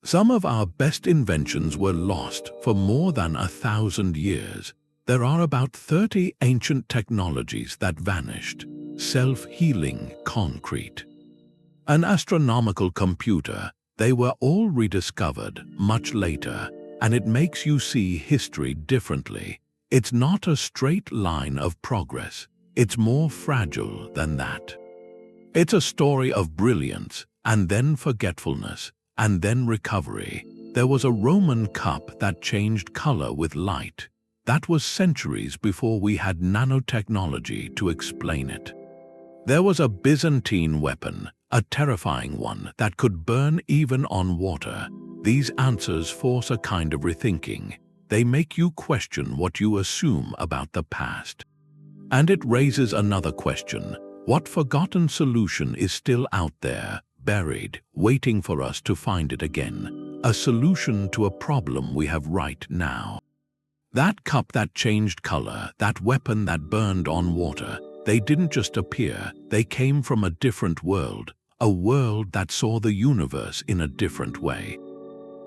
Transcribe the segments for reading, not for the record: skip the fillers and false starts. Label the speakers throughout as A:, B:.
A: Some of our best inventions were lost for more than 1,000 years. There are about 30 ancient technologies that vanished. Self-healing concrete. An astronomical computer. They were all rediscovered much later, and it makes you see history differently. It's not a straight line of progress. It's more fragile than that. It's a story of brilliance, and then forgetfulness, and then recovery. There was a Roman cup that changed color with light. That was centuries before we had nanotechnology to explain it. There was a Byzantine weapon, a terrifying one that could burn even on water. These answers force a kind of rethinking. They make you question what you assume about the past. And it raises another question. What forgotten solution is still out there, buried, waiting for us to find it again? A solution to a problem we have right now. That cup that changed color, that weapon that burned on water, they didn't just appear, they came from a different world, a world that saw the universe in a different way.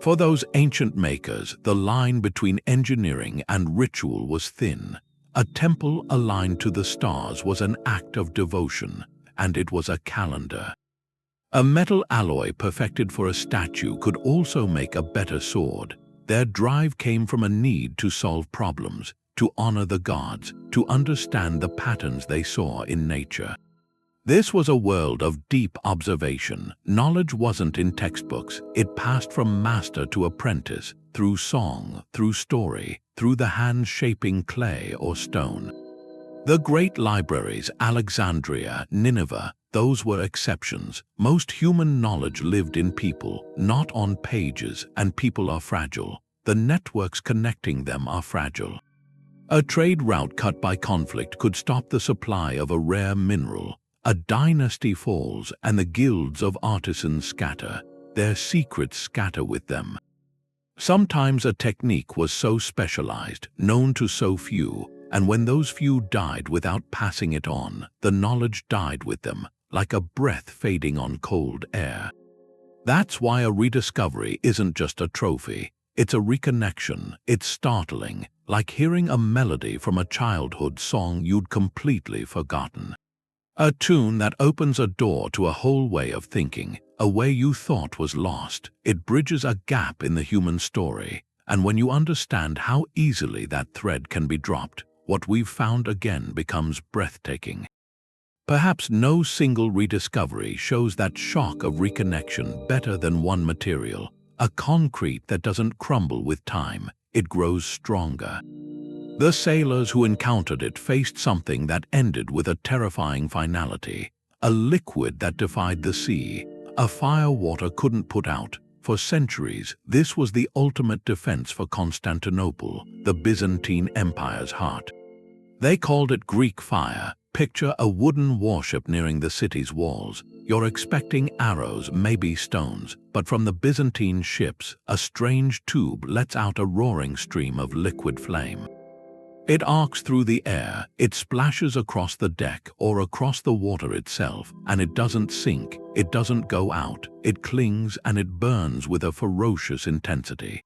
A: For those ancient makers, the line between engineering and ritual was thin. A temple aligned to the stars was an act of devotion, and it was a calendar. A metal alloy perfected for a statue could also make a better sword. Their drive came from a need to solve problems, to honor the gods, to understand the patterns they saw in nature. This was a world of deep observation. Knowledge wasn't in textbooks. It passed from master to apprentice, through song, through story, through the hands shaping clay or stone. The great libraries, Alexandria, Nineveh, those were exceptions. Most human knowledge lived in people, not on pages, and people are fragile. The networks connecting them are fragile. A trade route cut by conflict could stop the supply of a rare mineral. A dynasty falls and the guilds of artisans scatter. Their secrets scatter with them. Sometimes a technique was so specialized, known to so few, and when those few died without passing it on, the knowledge died with them, like a breath fading on cold air. That's why a rediscovery isn't just a trophy. It's a reconnection. It's startling, like hearing a melody from a childhood song you'd completely forgotten. A tune that opens a door to a whole way of thinking, a way you thought was lost. It bridges a gap in the human story, and when you understand how easily that thread can be dropped, what we've found again becomes breathtaking. Perhaps no single rediscovery shows that shock of reconnection better than one material, a concrete that doesn't crumble with time, it grows stronger. The sailors who encountered it faced something that ended with a terrifying finality, a liquid that defied the sea, a fire water couldn't put out. For centuries, this was the ultimate defense for Constantinople, the Byzantine Empire's heart. They called it Greek fire. Picture a wooden warship nearing the city's walls. You're expecting arrows, maybe stones, but from the Byzantine ships, a strange tube lets out a roaring stream of liquid flame. It arcs through the air, it splashes across the deck or across the water itself, and it doesn't sink, it doesn't go out, it clings and it burns with a ferocious intensity.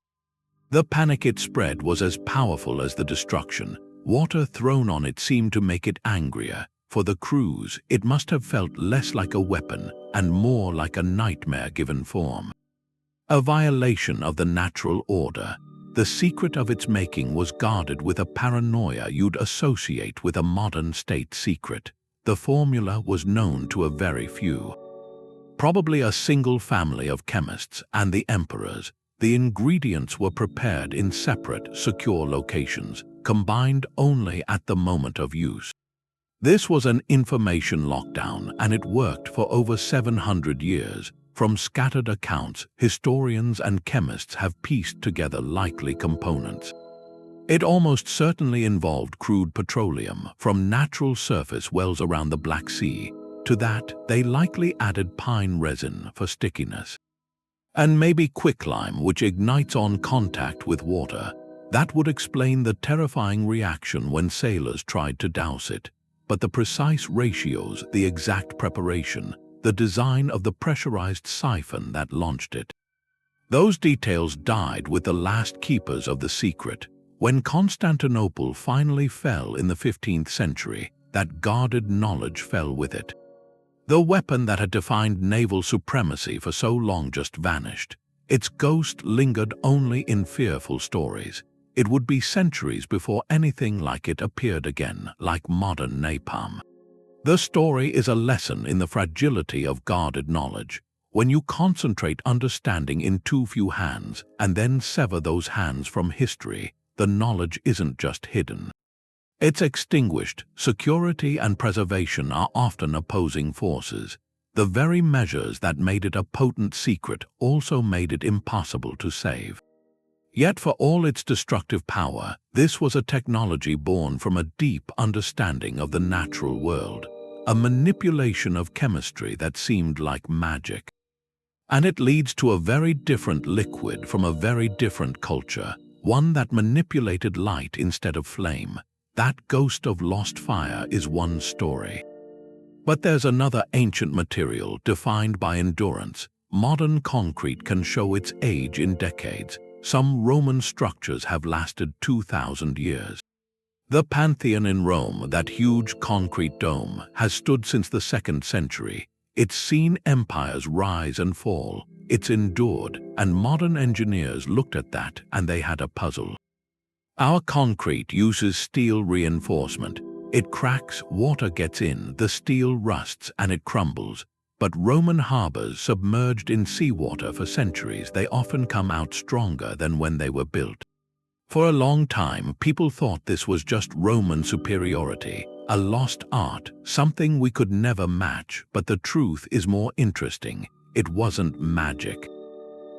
A: The panic it spread was as powerful as the destruction. Water thrown on it seemed to make it angrier. For the crews, it must have felt less like a weapon and more like a nightmare given form. A violation of the natural order. The secret of its making was guarded with a paranoia you'd associate with a modern state secret. The formula was known to a very few. Probably a single family of chemists and the emperors. The ingredients were prepared in separate, secure locations, combined only at the moment of use. This was an information lockdown, and it worked for over 700 years. From scattered accounts, historians and chemists have pieced together likely components. It almost certainly involved crude petroleum from natural surface wells around the Black Sea. To that, they likely added pine resin for stickiness. And maybe quicklime, which ignites on contact with water. That would explain the terrifying reaction when sailors tried to douse it. But the precise ratios, the exact preparation, the design of the pressurized siphon that launched it. Those details died with the last keepers of the secret. When Constantinople finally fell in the 15th century, that guarded knowledge fell with it. The weapon that had defined naval supremacy for so long just vanished. Its ghost lingered only in fearful stories. It would be centuries before anything like it appeared again, like modern napalm. The story is a lesson in the fragility of guarded knowledge. When you concentrate understanding in too few hands and then sever those hands from history, the knowledge isn't just hidden. It's extinguished. Security and preservation are often opposing forces. The very measures that made it a potent secret also made it impossible to save. Yet for all its destructive power, this was a technology born from a deep understanding of the natural world, a manipulation of chemistry that seemed like magic. And it leads to a very different liquid from a very different culture, one that manipulated light instead of flame. That ghost of lost fire is one story. But there's another ancient material defined by endurance. Modern concrete can show its age in decades. Some Roman structures have lasted 2,000 years. The Pantheon in Rome, that huge concrete dome, has stood since the 2nd century. It's seen empires rise and fall. It's endured, and modern engineers looked at that and they had a puzzle. Our concrete uses steel reinforcement. It cracks, water gets in, the steel rusts and it crumbles. But Roman harbors submerged in seawater for centuries, they often come out stronger than when they were built. For a long time, people thought this was just Roman superiority, a lost art, something we could never match, but the truth is more interesting. It wasn't magic.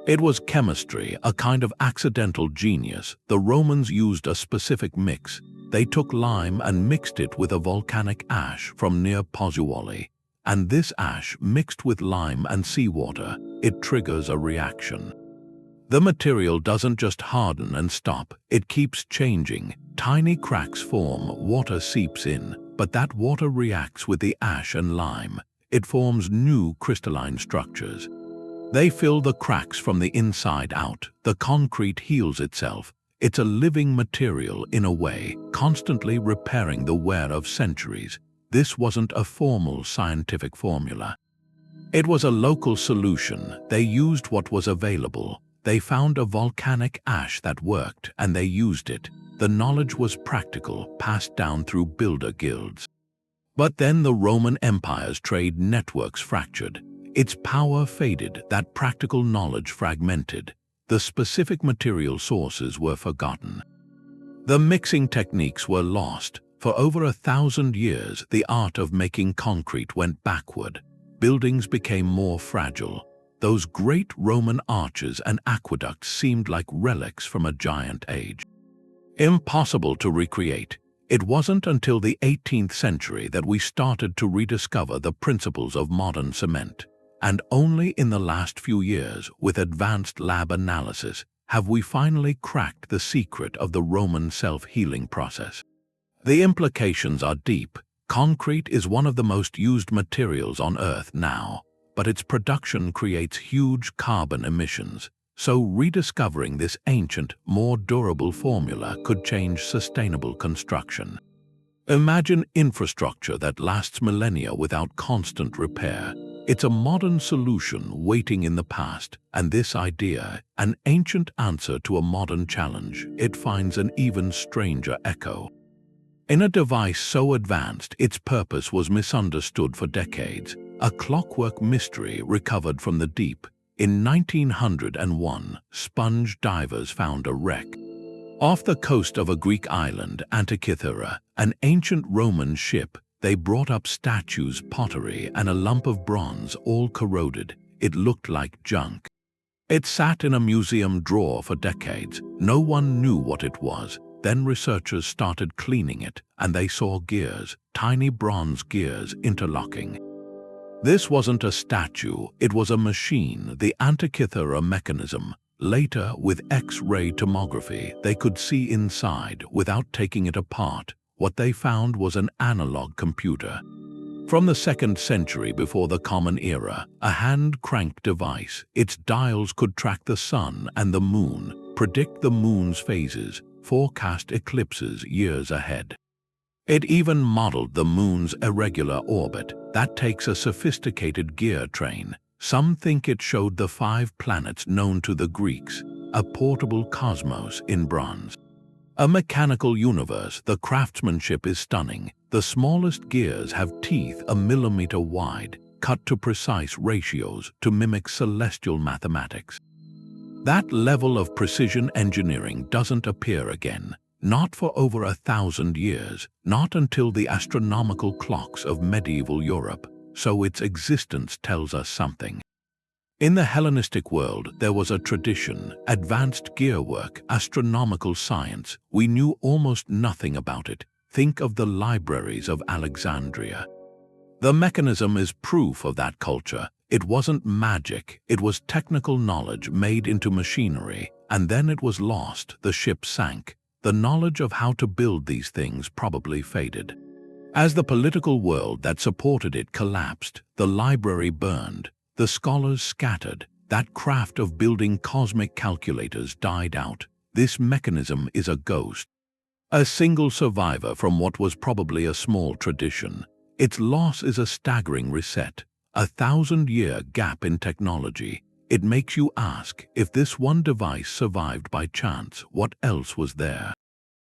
A: It was chemistry, a kind of accidental genius. The Romans used a specific mix. They took lime and mixed it with a volcanic ash from near Pozzuoli. And this ash, mixed with lime and seawater, it triggers a reaction. The material doesn't just harden and stop, it keeps changing. Tiny cracks form, water seeps in, but that water reacts with the ash and lime. It forms new crystalline structures. They fill the cracks from the inside out. The concrete heals itself. It's a living material in a way, constantly repairing the wear of centuries. This wasn't a formal scientific formula. It was a local solution. They used what was available. They found a volcanic ash that worked, and they used it. The knowledge was practical, passed down through builder guilds. But then the Roman Empire's trade networks fractured. Its power faded, that practical knowledge fragmented. The specific material sources were forgotten. The mixing techniques were lost. For over 1,000 years, the art of making concrete went backward. Buildings became more fragile. Those great Roman arches and aqueducts seemed like relics from a giant age. Impossible to recreate. It wasn't until the 18th century that we started to rediscover the principles of modern cement. And only in the last few years, with advanced lab analysis, have we finally cracked the secret of the Roman self-healing process. The implications are deep. Concrete is one of the most used materials on Earth now, but its production creates huge carbon emissions. So rediscovering this ancient, more durable formula could change sustainable construction. Imagine infrastructure that lasts millennia without constant repair. It's a modern solution waiting in the past, and this idea, an ancient answer to a modern challenge, it finds an even stranger echo. In a device so advanced, its purpose was misunderstood for decades. A clockwork mystery recovered from the deep. In 1901, sponge divers found a wreck. Off the coast of a Greek island, Antikythera, an ancient Roman ship, they brought up statues, pottery, and a lump of bronze, all corroded. It looked like junk. It sat in a museum drawer for decades. No one knew what it was. Then researchers started cleaning it, and they saw gears, tiny bronze gears interlocking. This wasn't a statue, it was a machine, the Antikythera Mechanism. Later, with X-ray tomography, they could see inside without taking it apart. What they found was an analog computer. From the 2nd century before the Common Era, a hand-cranked device, its dials could track the sun and the moon, predict the moon's phases, forecast eclipses years ahead. It even modeled the moon's irregular orbit. That takes a sophisticated gear train. Some think it showed the 5 planets known to the Greeks, a portable cosmos in bronze. A mechanical universe, the craftsmanship is stunning. The smallest gears have teeth a millimeter wide, cut to precise ratios to mimic celestial mathematics. That level of precision engineering doesn't appear again, not for over 1,000 years, not until the astronomical clocks of medieval Europe, so its existence tells us something. In the Hellenistic world, there was a tradition, advanced gearwork, astronomical science. We knew almost nothing about it. Think of the libraries of Alexandria. The mechanism is proof of that culture. It wasn't magic, it was technical knowledge made into machinery, and then it was lost, the ship sank. The knowledge of how to build these things probably faded. As the political world that supported it collapsed, the library burned. The scholars scattered. That craft of building cosmic calculators died out. This mechanism is a ghost. A single survivor from what was probably a small tradition. Its loss is a staggering reset. A 1,000-year gap in technology. It makes you ask, if this one device survived by chance, what else was there?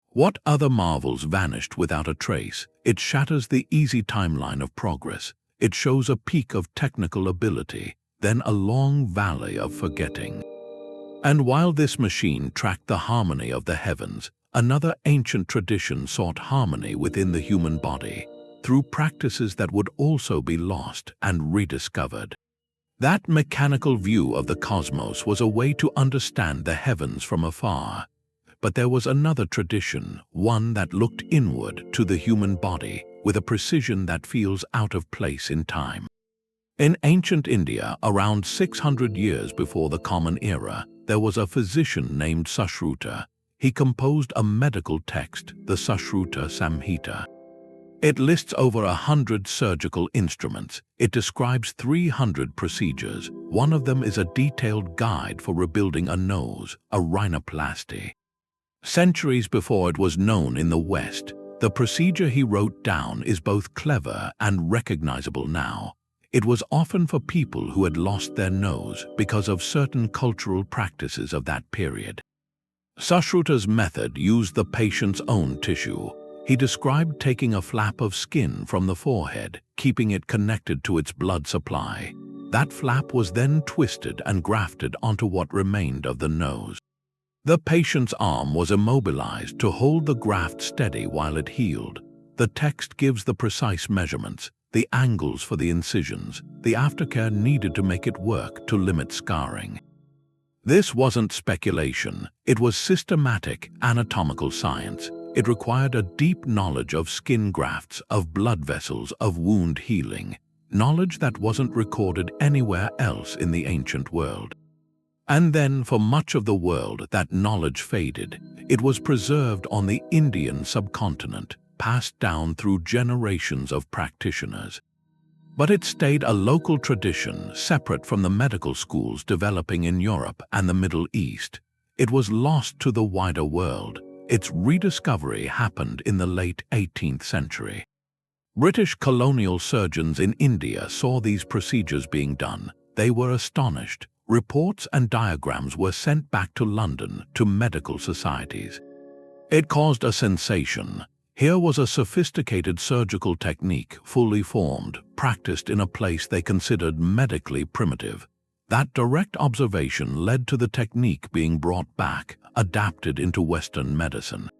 A: What other marvels vanished without a trace? It shatters the easy timeline of progress. It shows a peak of technical ability, then a long valley of forgetting. And while this machine tracked the harmony of the heavens, another ancient tradition sought harmony within the human body, through practices that would also be lost and rediscovered. That mechanical view of the cosmos was a way to understand the heavens from afar. But there was another tradition, one that looked inward to the human body, with a precision that feels out of place in time. In ancient India, around 600 years before the Common Era, there was a physician named Sushruta. He composed a medical text, the Sushruta Samhita. It lists over 100 surgical instruments. It describes 300 procedures. One of them is a detailed guide for rebuilding a nose, a rhinoplasty. Centuries before it was known in the West, the procedure he wrote down is both clever and recognizable now. It was often for people who had lost their nose because of certain cultural practices of that period. Sushruta's method used the patient's own tissue. He described taking a flap of skin from the forehead, keeping it connected to its blood supply. That flap was then twisted and grafted onto what remained of the nose. The patient's arm was immobilized to hold the graft steady while it healed. The text gives the precise measurements, the angles for the incisions, the aftercare needed to make it work to limit scarring. This wasn't speculation, it was systematic anatomical science. It required a deep knowledge of skin grafts, of blood vessels, of wound healing, knowledge that wasn't recorded anywhere else in the ancient world. And then, for much of the world, that knowledge faded. It was preserved on the Indian subcontinent, passed down through generations of practitioners. But it stayed a local tradition, separate from the medical schools developing in Europe and the Middle East. It was lost to the wider world. Its rediscovery happened in the late 18th century. British colonial surgeons in India saw these procedures being done. They were astonished. Reports and diagrams were sent back to London to medical societies. It caused a sensation. Here was a sophisticated surgical technique, fully formed, practiced in a place they considered medically primitive. That direct observation led to the technique being brought back, adapted into Western medicine.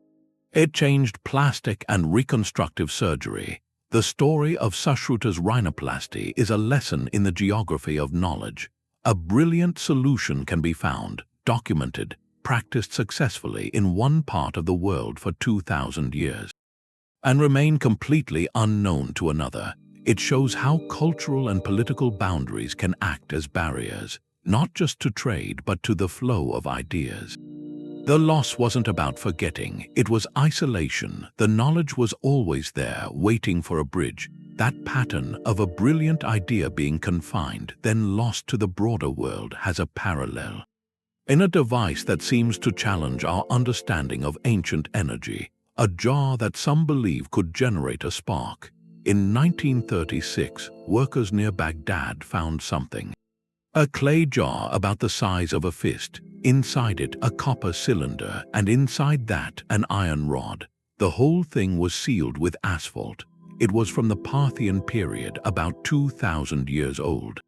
A: It changed plastic and reconstructive surgery. The story of Sushruta's rhinoplasty is a lesson in the geography of knowledge. A brilliant solution can be found, documented, practiced successfully in one part of the world for 2,000 years, and remain completely unknown to another. It shows how cultural and political boundaries can act as barriers, not just to trade but to the flow of ideas. The loss wasn't about forgetting, it was isolation. The knowledge was always there, waiting for a bridge. That pattern of a brilliant idea being confined, then lost to the broader world, has a parallel. In a device that seems to challenge our understanding of ancient energy, a jar that some believe could generate a spark. In 1936, workers near Baghdad found something. A clay jar about the size of a fist, inside it a copper cylinder, and inside that an iron rod. The whole thing was sealed with asphalt. It was from the Parthian period, about 2,000 years old.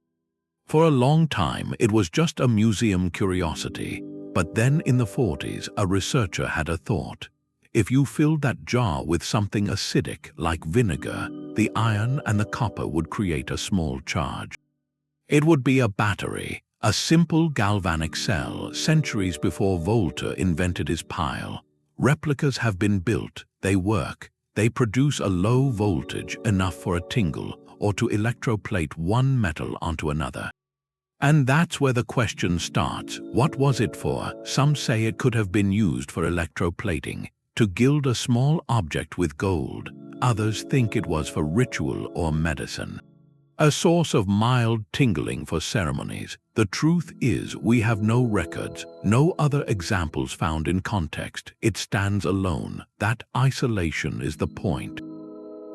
A: For a long time, it was just a museum curiosity. But then in the 40s, a researcher had a thought. If you filled that jar with something acidic like vinegar, the iron and the copper would create a small charge. It would be a battery, a simple galvanic cell, centuries before Volta invented his pile. Replicas have been built, they work. They produce a low voltage enough for a tingle or to electroplate one metal onto another. And that's where the question starts. What was it for? Some say it could have been used for electroplating, to gild a small object with gold. Others think it was for ritual or medicine. A source of mild tingling for ceremonies. The truth is, we have no records, no other examples found in context. It stands alone. That isolation is the point.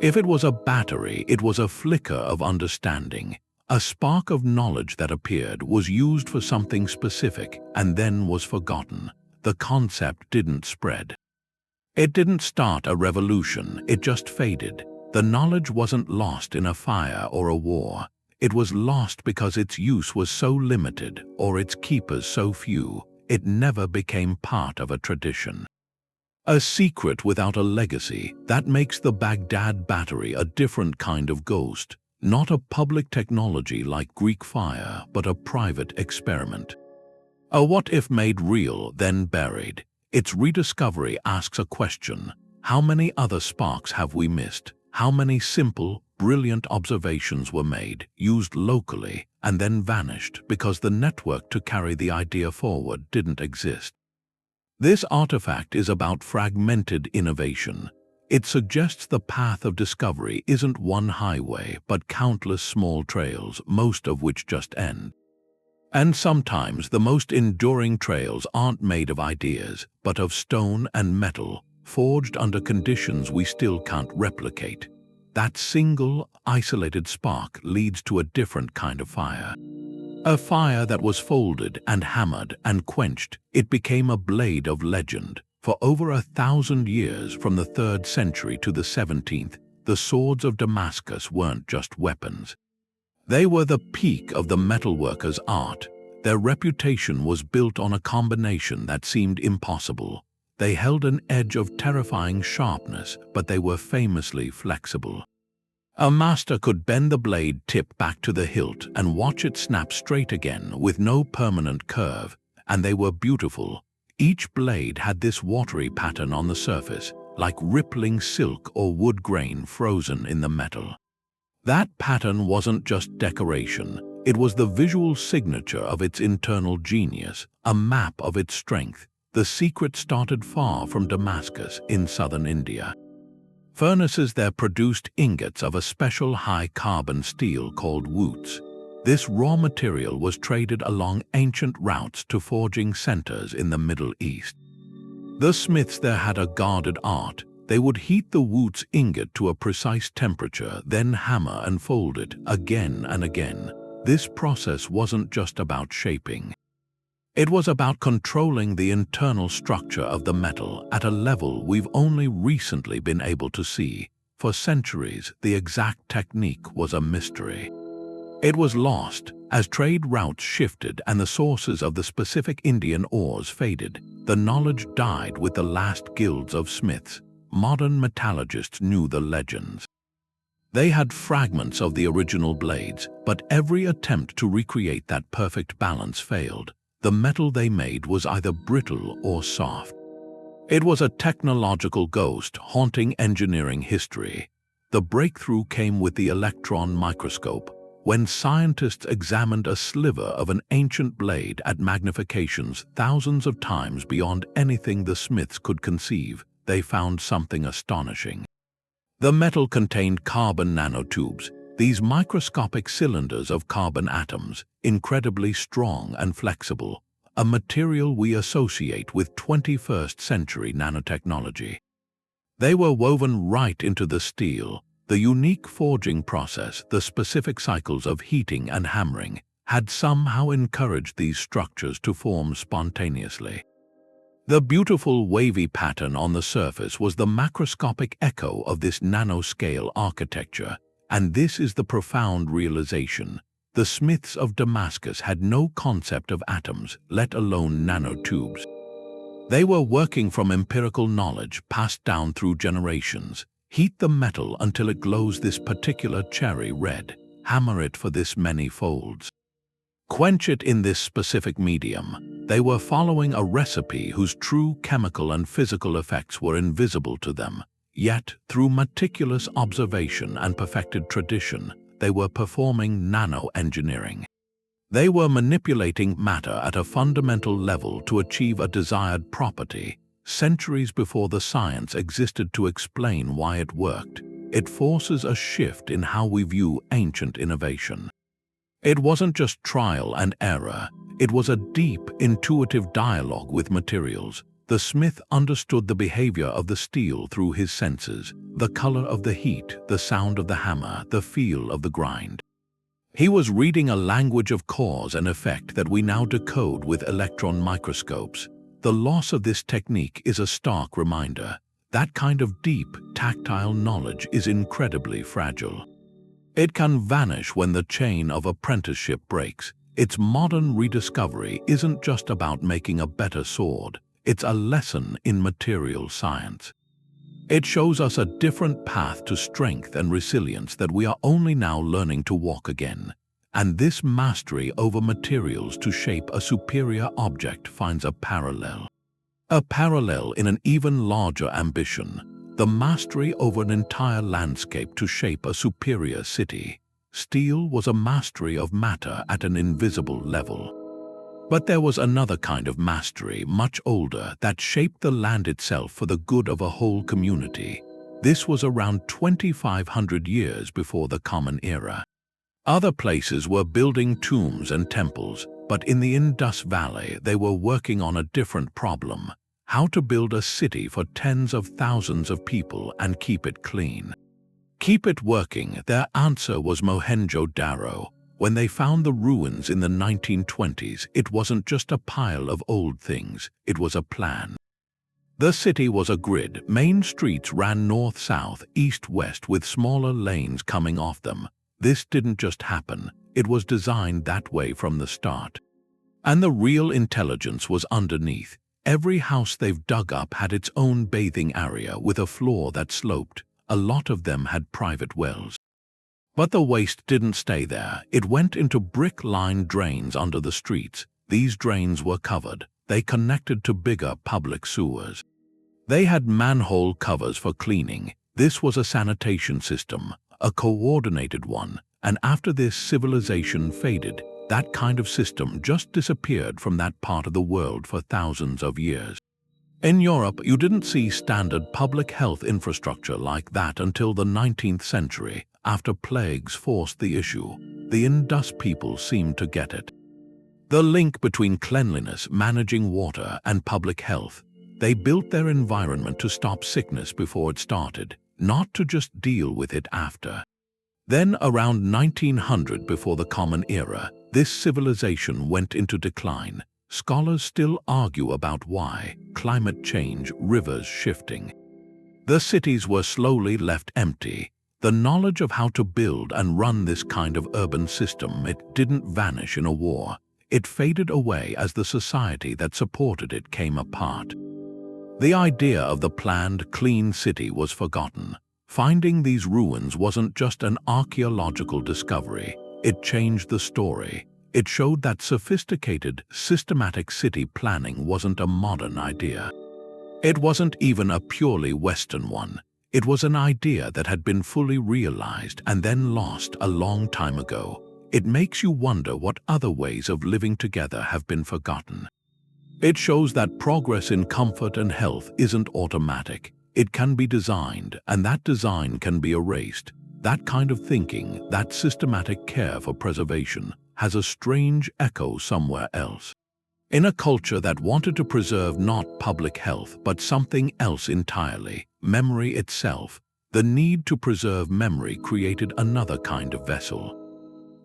A: If it was a battery, it was a flicker of understanding. A spark of knowledge that appeared, was used for something specific, and then was forgotten. The concept didn't spread. It didn't start a revolution, it just faded. The knowledge wasn't lost in a fire or a war. It was lost because its use was so limited, or its keepers so few. It never became part of a tradition. A secret without a legacy. That makes the Baghdad Battery a different kind of ghost. Not a public technology like Greek fire, but a private experiment. A what-if made real, then buried. Its rediscovery asks a question. How many other sparks have we missed? How many simple, brilliant observations were made, used locally, and then vanished because the network to carry the idea forward didn't exist? This artifact is about fragmented innovation. It suggests the path of discovery isn't one highway, but countless small trails, most of which just end. And sometimes the most enduring trails aren't made of ideas, but of stone and metal, forged under conditions we still can't replicate. That single, isolated spark leads to a different kind of fire. A fire that was folded and hammered and quenched. It became a blade of legend. For over 1,000 years, from the 3rd century to the 17th, the swords of Damascus weren't just weapons. They were the peak of the metalworker's art. Their reputation was built on a combination that seemed impossible. They held an edge of terrifying sharpness, but they were famously flexible. A master could bend the blade tip back to the hilt and watch it snap straight again with no permanent curve, and they were beautiful. Each blade had this watery pattern on the surface, like rippling silk or wood grain frozen in the metal. That pattern wasn't just decoration, it was the visual signature of its internal genius, a map of its strength. The secret started far from Damascus in southern India. Furnaces there produced ingots of a special high-carbon steel called woots. This raw material was traded along ancient routes to forging centers in the Middle East. The smiths there had a guarded art. They would heat the woots ingot to a precise temperature, then hammer and fold it again and again. This process wasn't just about shaping. It was about controlling the internal structure of the metal at a level we've only recently been able to see. For centuries, the exact technique was a mystery. It was lost as trade routes shifted and the sources of the specific Indian ores faded. The knowledge died with the last guilds of smiths. Modern metallurgists knew the legends. They had fragments of the original blades, but every attempt to recreate that perfect balance failed. The metal they made was either brittle or soft. It was a technological ghost haunting engineering history. The breakthrough came with the electron microscope. When scientists examined a sliver of an ancient blade at magnifications thousands of times beyond anything the smiths could conceive, they found something astonishing. The metal contained carbon nanotubes, these microscopic cylinders of carbon atoms, incredibly strong and flexible, a material we associate with 21st century nanotechnology. They were woven right into the steel. The unique forging process, the specific cycles of heating and hammering, had somehow encouraged these structures to form spontaneously. The beautiful wavy pattern on the surface was the macroscopic echo of this nanoscale architecture, and this is the profound realization. The smiths of Damascus had no concept of atoms, let alone nanotubes. They were working from empirical knowledge passed down through generations. Heat the metal until it glows this particular cherry red. Hammer it for this many folds. Quench it in this specific medium. They were following a recipe whose true chemical and physical effects were invisible to them. Yet, through meticulous observation and perfected tradition, they were performing nano-engineering. They were manipulating matter at a fundamental level to achieve a desired property, centuries before the science existed to explain why it worked. It forces a shift in how we view ancient innovation. It wasn't just trial and error, it was a deep, intuitive dialogue with materials. The smith understood the behavior of the steel through his senses, the color of the heat, the sound of the hammer, the feel of the grind. He was reading a language of cause and effect that we now decode with electron microscopes. The loss of this technique is a stark reminder. That kind of deep, tactile knowledge is incredibly fragile. It can vanish when the chain of apprenticeship breaks. Its modern rediscovery isn't just about making a better sword. It's a lesson in material science. It shows us a different path to strength and resilience that we are only now learning to walk again. And this mastery over materials to shape a superior object finds a parallel. A parallel in an even larger ambition, the mastery over an entire landscape to shape a superior city. Steel was a mastery of matter at an invisible level. But there was another kind of mastery, much older, that shaped the land itself for the good of a whole community. This was around 2,500 years before the Common Era. Other places were building tombs and temples, but in the Indus Valley they were working on a different problem: how to build a city for tens of thousands of people and keep it clean. Keep it working. Their answer was Mohenjo-Daro. When they found the ruins in the 1920s, it wasn't just a pile of old things, it was a plan. The city was a grid. Main streets ran north-south, east-west, with smaller lanes coming off them. This didn't just happen, it was designed that way from the start. And the real intelligence was underneath. Every house they've dug up had its own bathing area with a floor that sloped. A lot of them had private wells. But the waste didn't stay there. It went into brick-lined drains under the streets. These drains were covered. They connected to bigger public sewers. They had manhole covers for cleaning. This was a sanitation system, a coordinated one. And after this, civilization faded. That kind of system just disappeared from that part of the world for thousands of years. In Europe, you didn't see standard public health infrastructure like that until the 19th century. After plagues forced the issue, the Indus people seemed to get it. The link between cleanliness, managing water, and public health. They built their environment to stop sickness before it started, not to just deal with it after. Then, around 1900, before the Common Era, this civilization went into decline. Scholars still argue about why: climate change, rivers shifting. The cities were slowly left empty. The knowledge of how to build and run this kind of urban system, it didn't vanish in a war. It faded away as the society that supported it came apart. The idea of the planned, clean city was forgotten. Finding these ruins wasn't just an archaeological discovery. It changed the story. It showed that sophisticated, systematic city planning wasn't a modern idea. It wasn't even a purely Western one. It was an idea that had been fully realized and then lost a long time ago. It makes you wonder what other ways of living together have been forgotten. It shows that progress in comfort and health isn't automatic. It can be designed, and that design can be erased. That kind of thinking, that systematic care for preservation, has a strange echo somewhere else. In a culture that wanted to preserve not public health, but something else entirely, memory itself, the need to preserve memory created another kind of vessel.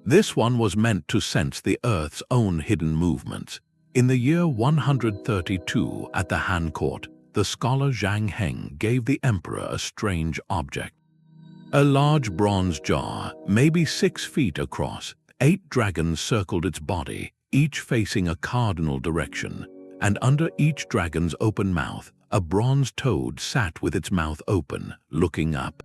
A: This one was meant to sense the Earth's own hidden movements. In the year 132 at the Han court, the scholar Zhang Heng gave the emperor a strange object. A large bronze jar, maybe 6 feet across. 8 dragons circled its body, each facing a cardinal direction, and under each dragon's open mouth, a bronze toad sat with its mouth open, looking up.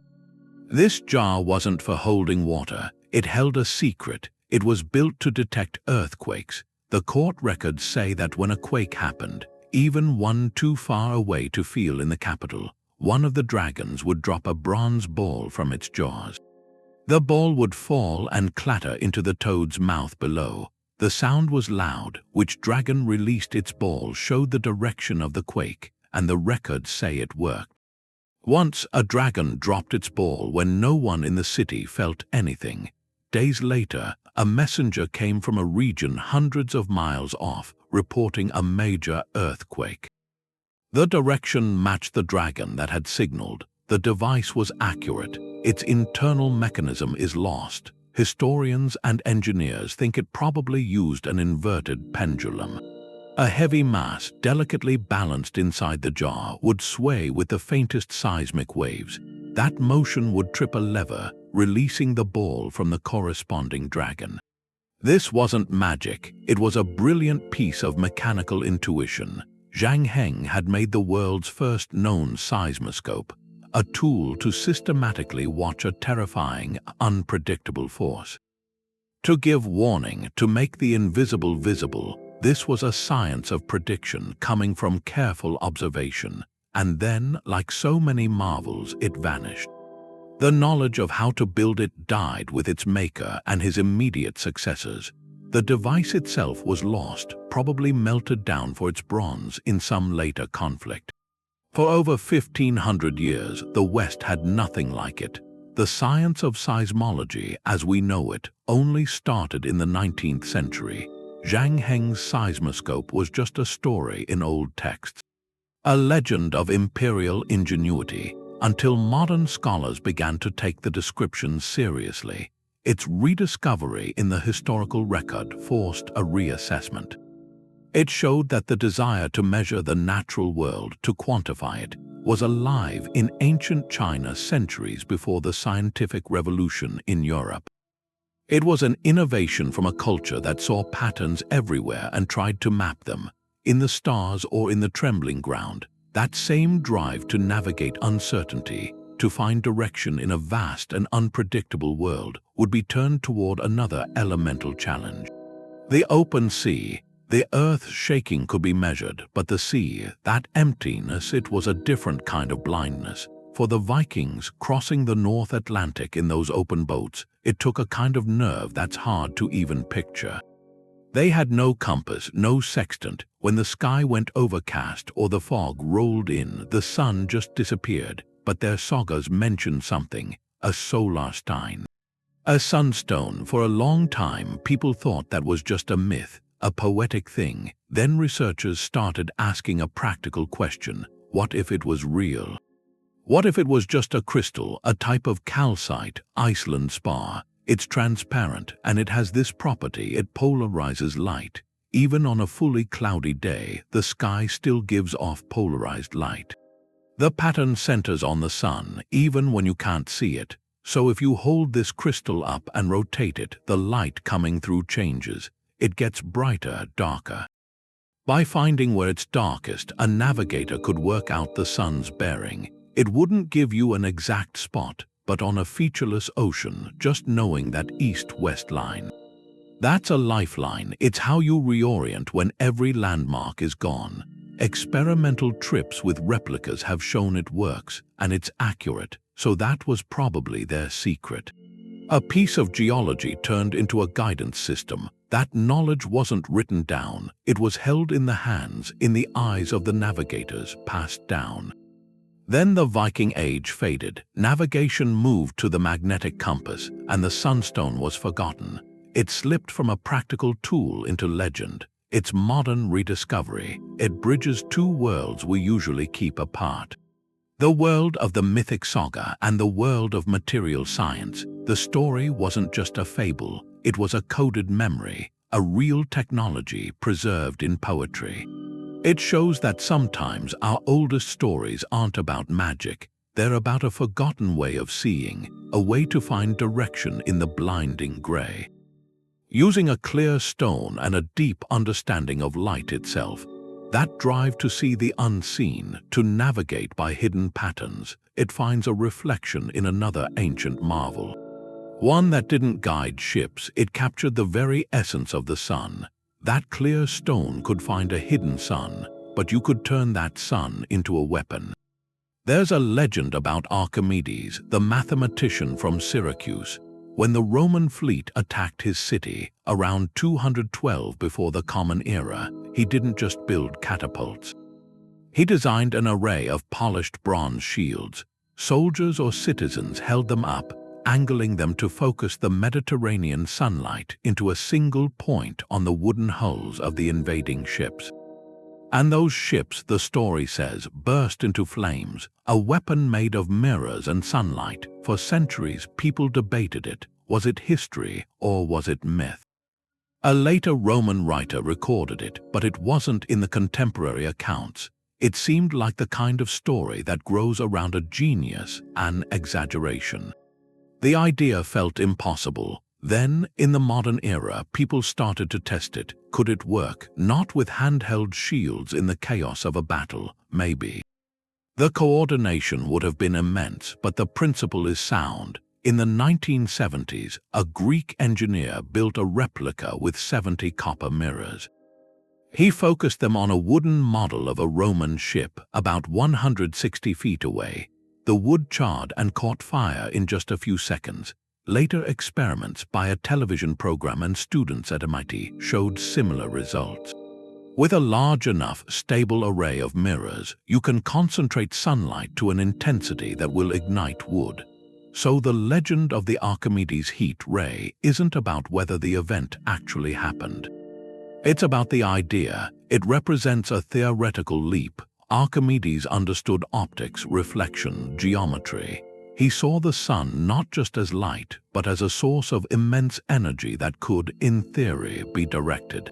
A: This jar wasn't for holding water. It held a secret. It was built to detect earthquakes. The court records say that when a quake happened, even one too far away to feel in the capital, one of the dragons would drop a bronze ball from its jaws. The ball would fall and clatter into the toad's mouth below. The sound was loud. Which dragon released its ball showed the direction of the quake, and the records say it worked. Once, a dragon dropped its ball when no one in the city felt anything. Days later, a messenger came from a region hundreds of miles off, reporting a major earthquake. The direction matched the dragon that had signaled. The device was accurate. Its internal mechanism is lost. Historians and engineers think it probably used an inverted pendulum. A heavy mass, delicately balanced inside the jar, would sway with the faintest seismic waves. That motion would trip a lever, releasing the ball from the corresponding dragon. This wasn't magic. It was a brilliant piece of mechanical intuition. Zhang Heng had made the world's first known seismoscope, a tool to systematically watch a terrifying, unpredictable force. To give warning, to make the invisible visible, this was a science of prediction coming from careful observation, and then, like so many marvels, it vanished. The knowledge of how to build it died with its maker and his immediate successors. The device itself was lost, probably melted down for its bronze in some later conflict. For over 1,500 years, the West had nothing like it. The science of seismology, as we know it, only started in the 19th century. Zhang Heng's seismoscope was just a story in old texts, a legend of imperial ingenuity, until modern scholars began to take the description seriously. Its rediscovery in the historical record forced a reassessment. It showed that the desire to measure the natural world, to quantify it, was alive in ancient China centuries before the scientific revolution in Europe. It was an innovation from a culture that saw patterns everywhere and tried to map them, in the stars or in the trembling ground. That same drive to navigate uncertainty, to find direction in a vast and unpredictable world, would be turned toward another elemental challenge. The open sea. The Earth's shaking could be measured, but the sea, that emptiness, it was a different kind of blindness. For the Vikings, crossing the North Atlantic in those open boats, it took a kind of nerve that's hard to even picture. They had no compass, no sextant. When the sky went overcast or the fog rolled in, the sun just disappeared. But their sagas mentioned something, a solar stein. A sunstone. For a long time, people thought that was just a myth, a poetic thing. Then researchers started asking a practical question. What if it was real? What if it was just a crystal, a type of calcite, Iceland spar? It's transparent, and it has this property: it polarizes light. Even on a fully cloudy day, the sky still gives off polarized light. The pattern centers on the sun, even when you can't see it. So if you hold this crystal up and rotate it, the light coming through changes. It gets brighter, darker. By finding where it's darkest, a navigator could work out the sun's bearing. It wouldn't give you an exact spot, but on a featureless ocean, just knowing that east-west line. That's a lifeline. It's how you reorient when every landmark is gone. Experimental trips with replicas have shown it works, and it's accurate, so that was probably their secret. A piece of geology turned into a guidance system. That knowledge wasn't written down, it was held in the hands, in the eyes of the navigators, passed down. Then the Viking Age faded, navigation moved to the magnetic compass, and the Sunstone was forgotten. It slipped from a practical tool into legend. Its modern rediscovery, it bridges two worlds we usually keep apart. The world of the mythic saga and the world of material science. The story wasn't just a fable, it was a coded memory, a real technology preserved in poetry. It shows that sometimes our oldest stories aren't about magic, they're about a forgotten way of seeing, a way to find direction in the blinding gray. Using a clear stone and a deep understanding of light itself, that drive to see the unseen, to navigate by hidden patterns, it finds a reflection in another ancient marvel. One that didn't guide ships, it captured the very essence of the sun. That clear stone could find a hidden sun, but you could turn that sun into a weapon. There's a legend about Archimedes, the mathematician from Syracuse. When the Roman fleet attacked his city, around 212 before the Common Era, he didn't just build catapults. He designed an array of polished bronze shields. Soldiers or citizens held them up, angling them to focus the Mediterranean sunlight into a single point on the wooden hulls of the invading ships. And those ships, the story says, burst into flames, a weapon made of mirrors and sunlight. For centuries, people debated it. Was it history or was it myth? A later Roman writer recorded it, but it wasn't in the contemporary accounts. It seemed like the kind of story that grows around a genius, an exaggeration. The idea felt impossible. Then, in the modern era, people started to test it. Could it work? Not with handheld shields in the chaos of a battle, maybe. The coordination would have been immense, but the principle is sound. In the 1970s, a Greek engineer built a replica with 70 copper mirrors. He focused them on a wooden model of a Roman ship about 160 feet away. The wood charred and caught fire in just a few seconds. Later experiments by a television program and students at MIT showed similar results. With a large enough, stable array of mirrors, you can concentrate sunlight to an intensity that will ignite wood. So the legend of the Archimedes heat ray isn't about whether the event actually happened. It's about the idea. It represents a theoretical leap. Archimedes understood optics, reflection, geometry. He saw the sun not just as light, but as a source of immense energy that could, in theory, be directed.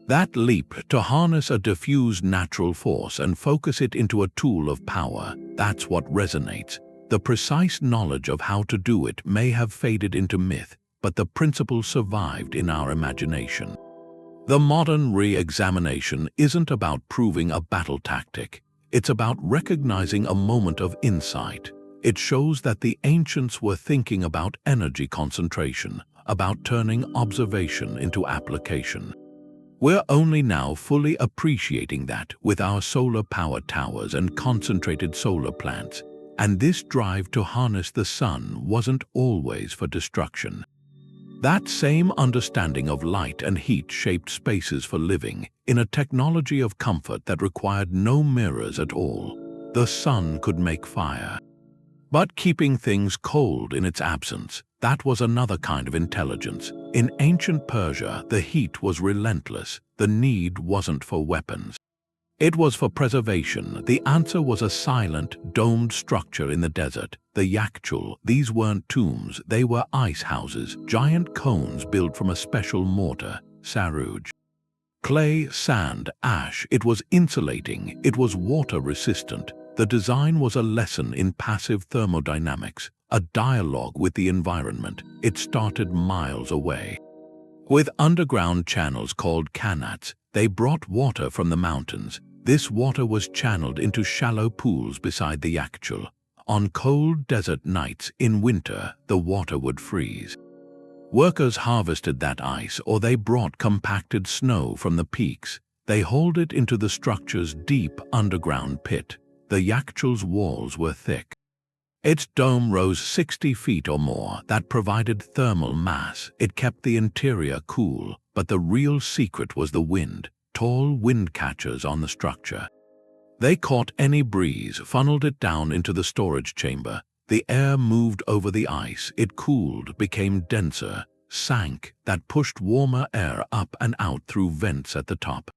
A: That leap to harness a diffuse natural force and focus it into a tool of power, that's what resonates. The precise knowledge of how to do it may have faded into myth, but the principle survived in our imagination. The modern re-examination isn't about proving a battle tactic. It's about recognizing a moment of insight. It shows that the ancients were thinking about energy concentration, about turning observation into application. We're only now fully appreciating that with our solar power towers and concentrated solar plants. And this drive to harness the sun wasn't always for destruction. That same understanding of light and heat shaped spaces for living in a technology of comfort that required no mirrors at all. The sun could make fire. But keeping things cold in its absence, that was another kind of intelligence. In ancient Persia, the heat was relentless. The need wasn't for weapons. It was for preservation. The answer was a silent, domed structure in the desert, the Yakhchal. These weren't tombs, they were ice houses, giant cones built from a special mortar, saruj. Clay, sand, ash, it was insulating, it was water-resistant. The design was a lesson in passive thermodynamics, a dialogue with the environment. It started miles away. With underground channels called Qanats, they brought water from the mountains. This water was channeled into shallow pools beside the Yakhchal. On cold desert nights in winter, the water would freeze. Workers harvested that ice, or they brought compacted snow from the peaks. They hauled it into the structure's deep underground pit. The Yakhchal's walls were thick. Its dome rose 60 feet or more. That provided thermal mass. It kept the interior cool. But the real secret was the wind, tall wind catchers on the structure. They caught any breeze, funneled it down into the storage chamber. The air moved over the ice, it cooled, became denser, sank, that pushed warmer air up and out through vents at the top.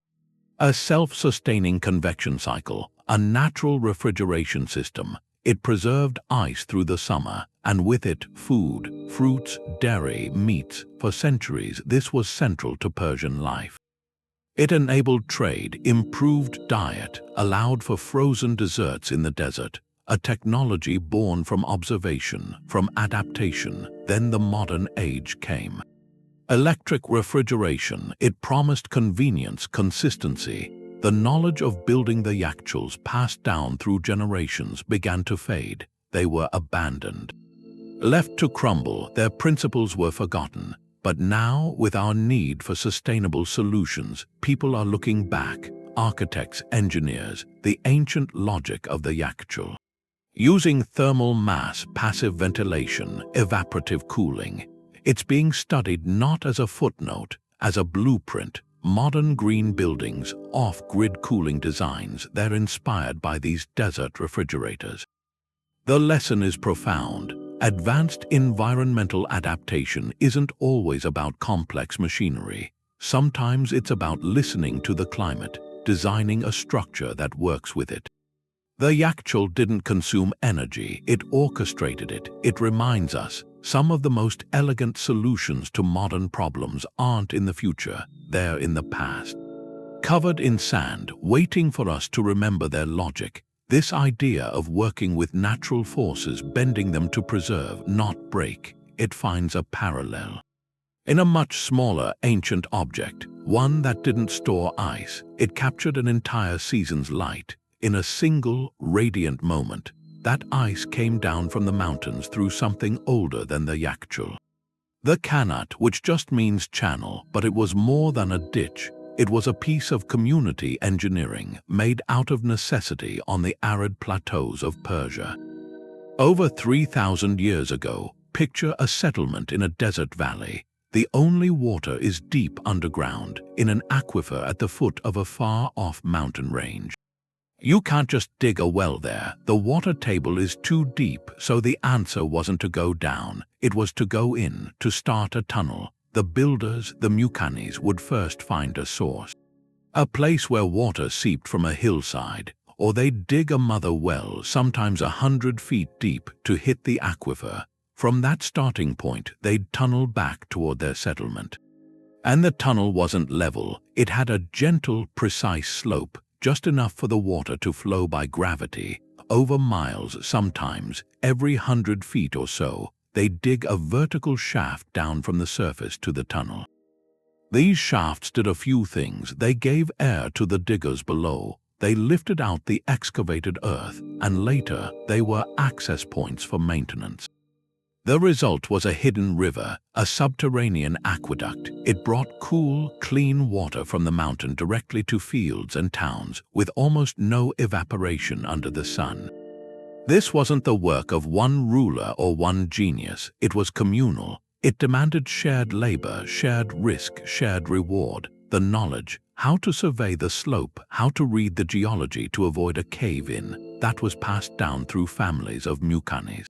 A: A self-sustaining convection cycle, a natural refrigeration system. It preserved ice through the summer, and with it food, fruits, dairy, meats. For centuries, this was central to Persian life. It enabled trade, improved diet, allowed for frozen desserts in the desert, a technology born from observation, from adaptation. Then the modern age came. Electric refrigeration, it promised convenience, consistency. The knowledge of building the Yakhchals passed down through generations began to fade. They were abandoned. Left to crumble, their principles were forgotten. But now, with our need for sustainable solutions, people are looking back, architects, engineers, the ancient logic of the Yakhchal. Using thermal mass, passive ventilation, evaporative cooling, it's being studied not as a footnote, as a blueprint. Modern green buildings, off-grid cooling designs, they're inspired by these desert refrigerators. The lesson is profound. Advanced environmental adaptation isn't always about complex machinery. Sometimes it's about listening to the climate, designing a structure that works with it. The Yakhchal didn't consume energy, it orchestrated it. It reminds us, some of the most elegant solutions to modern problems aren't in the future, they're in the past. Covered in sand, waiting for us to remember their logic. This idea of working with natural forces, bending them to preserve, not break, it finds a parallel. In a much smaller ancient object, one that didn't store ice, it captured an entire season's light. In a single, radiant moment, that ice came down from the mountains through something older than the Yakhchal. The Qanat, which just means channel, but it was more than a ditch. It was a piece of community engineering made out of necessity on the arid plateaus of Persia. Over 3,000 years ago, picture a settlement in a desert valley. The only water is deep underground, in an aquifer at the foot of a far-off mountain range. You can't just dig a well there. The water table is too deep, so the answer wasn't to go down. It was to go in, to start a tunnel. The builders, the Mukanis, would first find a source. A place where water seeped from a hillside, or they'd dig a mother well, sometimes 100 feet deep, to hit the aquifer. From that starting point, they'd tunnel back toward their settlement. And the tunnel wasn't level. It had a gentle, precise slope, just enough for the water to flow by gravity. Over miles, sometimes, every 100 feet or so, they dig a vertical shaft down from the surface to the tunnel. These shafts did a few things. They gave air to the diggers below. They lifted out the excavated earth, and later they were access points for maintenance. The result was a hidden river, a subterranean aqueduct. It brought cool, clean water from the mountain directly to fields and towns, with almost no evaporation under the sun. This wasn't the work of one ruler or one genius. It was communal. It demanded shared labor, shared risk, shared reward. The knowledge, how to survey the slope, how to read the geology to avoid a cave-in, that was passed down through families of Mukanis.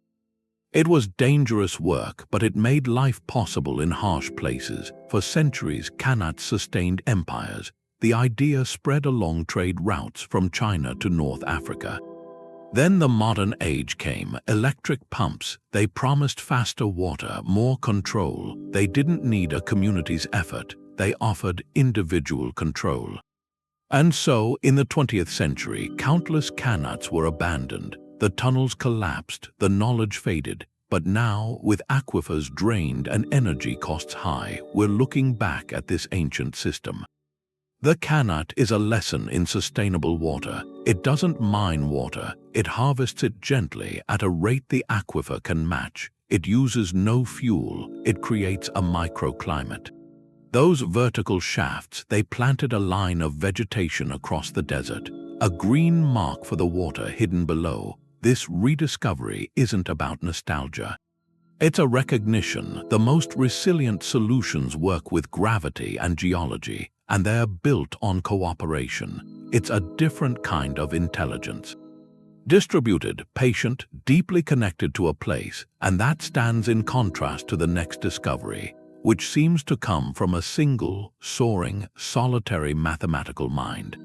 A: It was dangerous work, but it made life possible in harsh places. For centuries, Qanat sustained empires. The idea spread along trade routes from China to North Africa. Then the modern age came, electric pumps. They promised faster water, more control. They didn't need a community's effort. They offered individual control. And so, in the 20th century, countless Qanats were abandoned. The tunnels collapsed, the knowledge faded. But now, with aquifers drained and energy costs high, we're looking back at this ancient system. The Qanat is a lesson in sustainable water. It doesn't mine water. It harvests it gently at a rate the aquifer can match. It uses no fuel. It creates a microclimate. Those vertical shafts, they planted a line of vegetation across the desert, a green mark for the water hidden below. This rediscovery isn't about nostalgia. It's a recognition. The most resilient solutions work with gravity and geology, and they're built on cooperation. It's a different kind of intelligence. Distributed, patient, deeply connected to a place, and that stands in contrast to the next discovery, which seems to come from a single, soaring, solitary mathematical mind.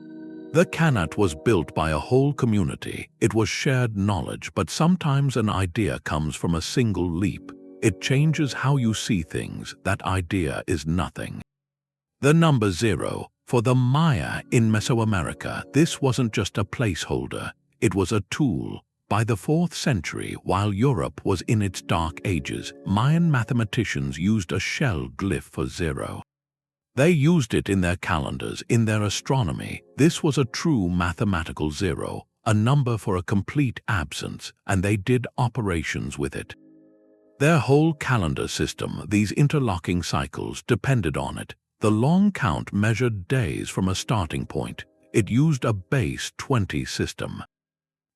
A: The Qanat was built by a whole community. It was shared knowledge, but sometimes an idea comes from a single leap. It changes how you see things. That idea is nothing. The number 0. For the Maya in Mesoamerica, this wasn't just a placeholder. It was a tool. By the 4th century, while Europe was in its dark ages, Mayan mathematicians used a shell glyph for 0. They used it in their calendars, in their astronomy. This was a true mathematical 0, a number for a complete absence, and they did operations with it. Their whole calendar system, these interlocking cycles, depended on it. The long count measured days from a starting point. It used a base 20 system.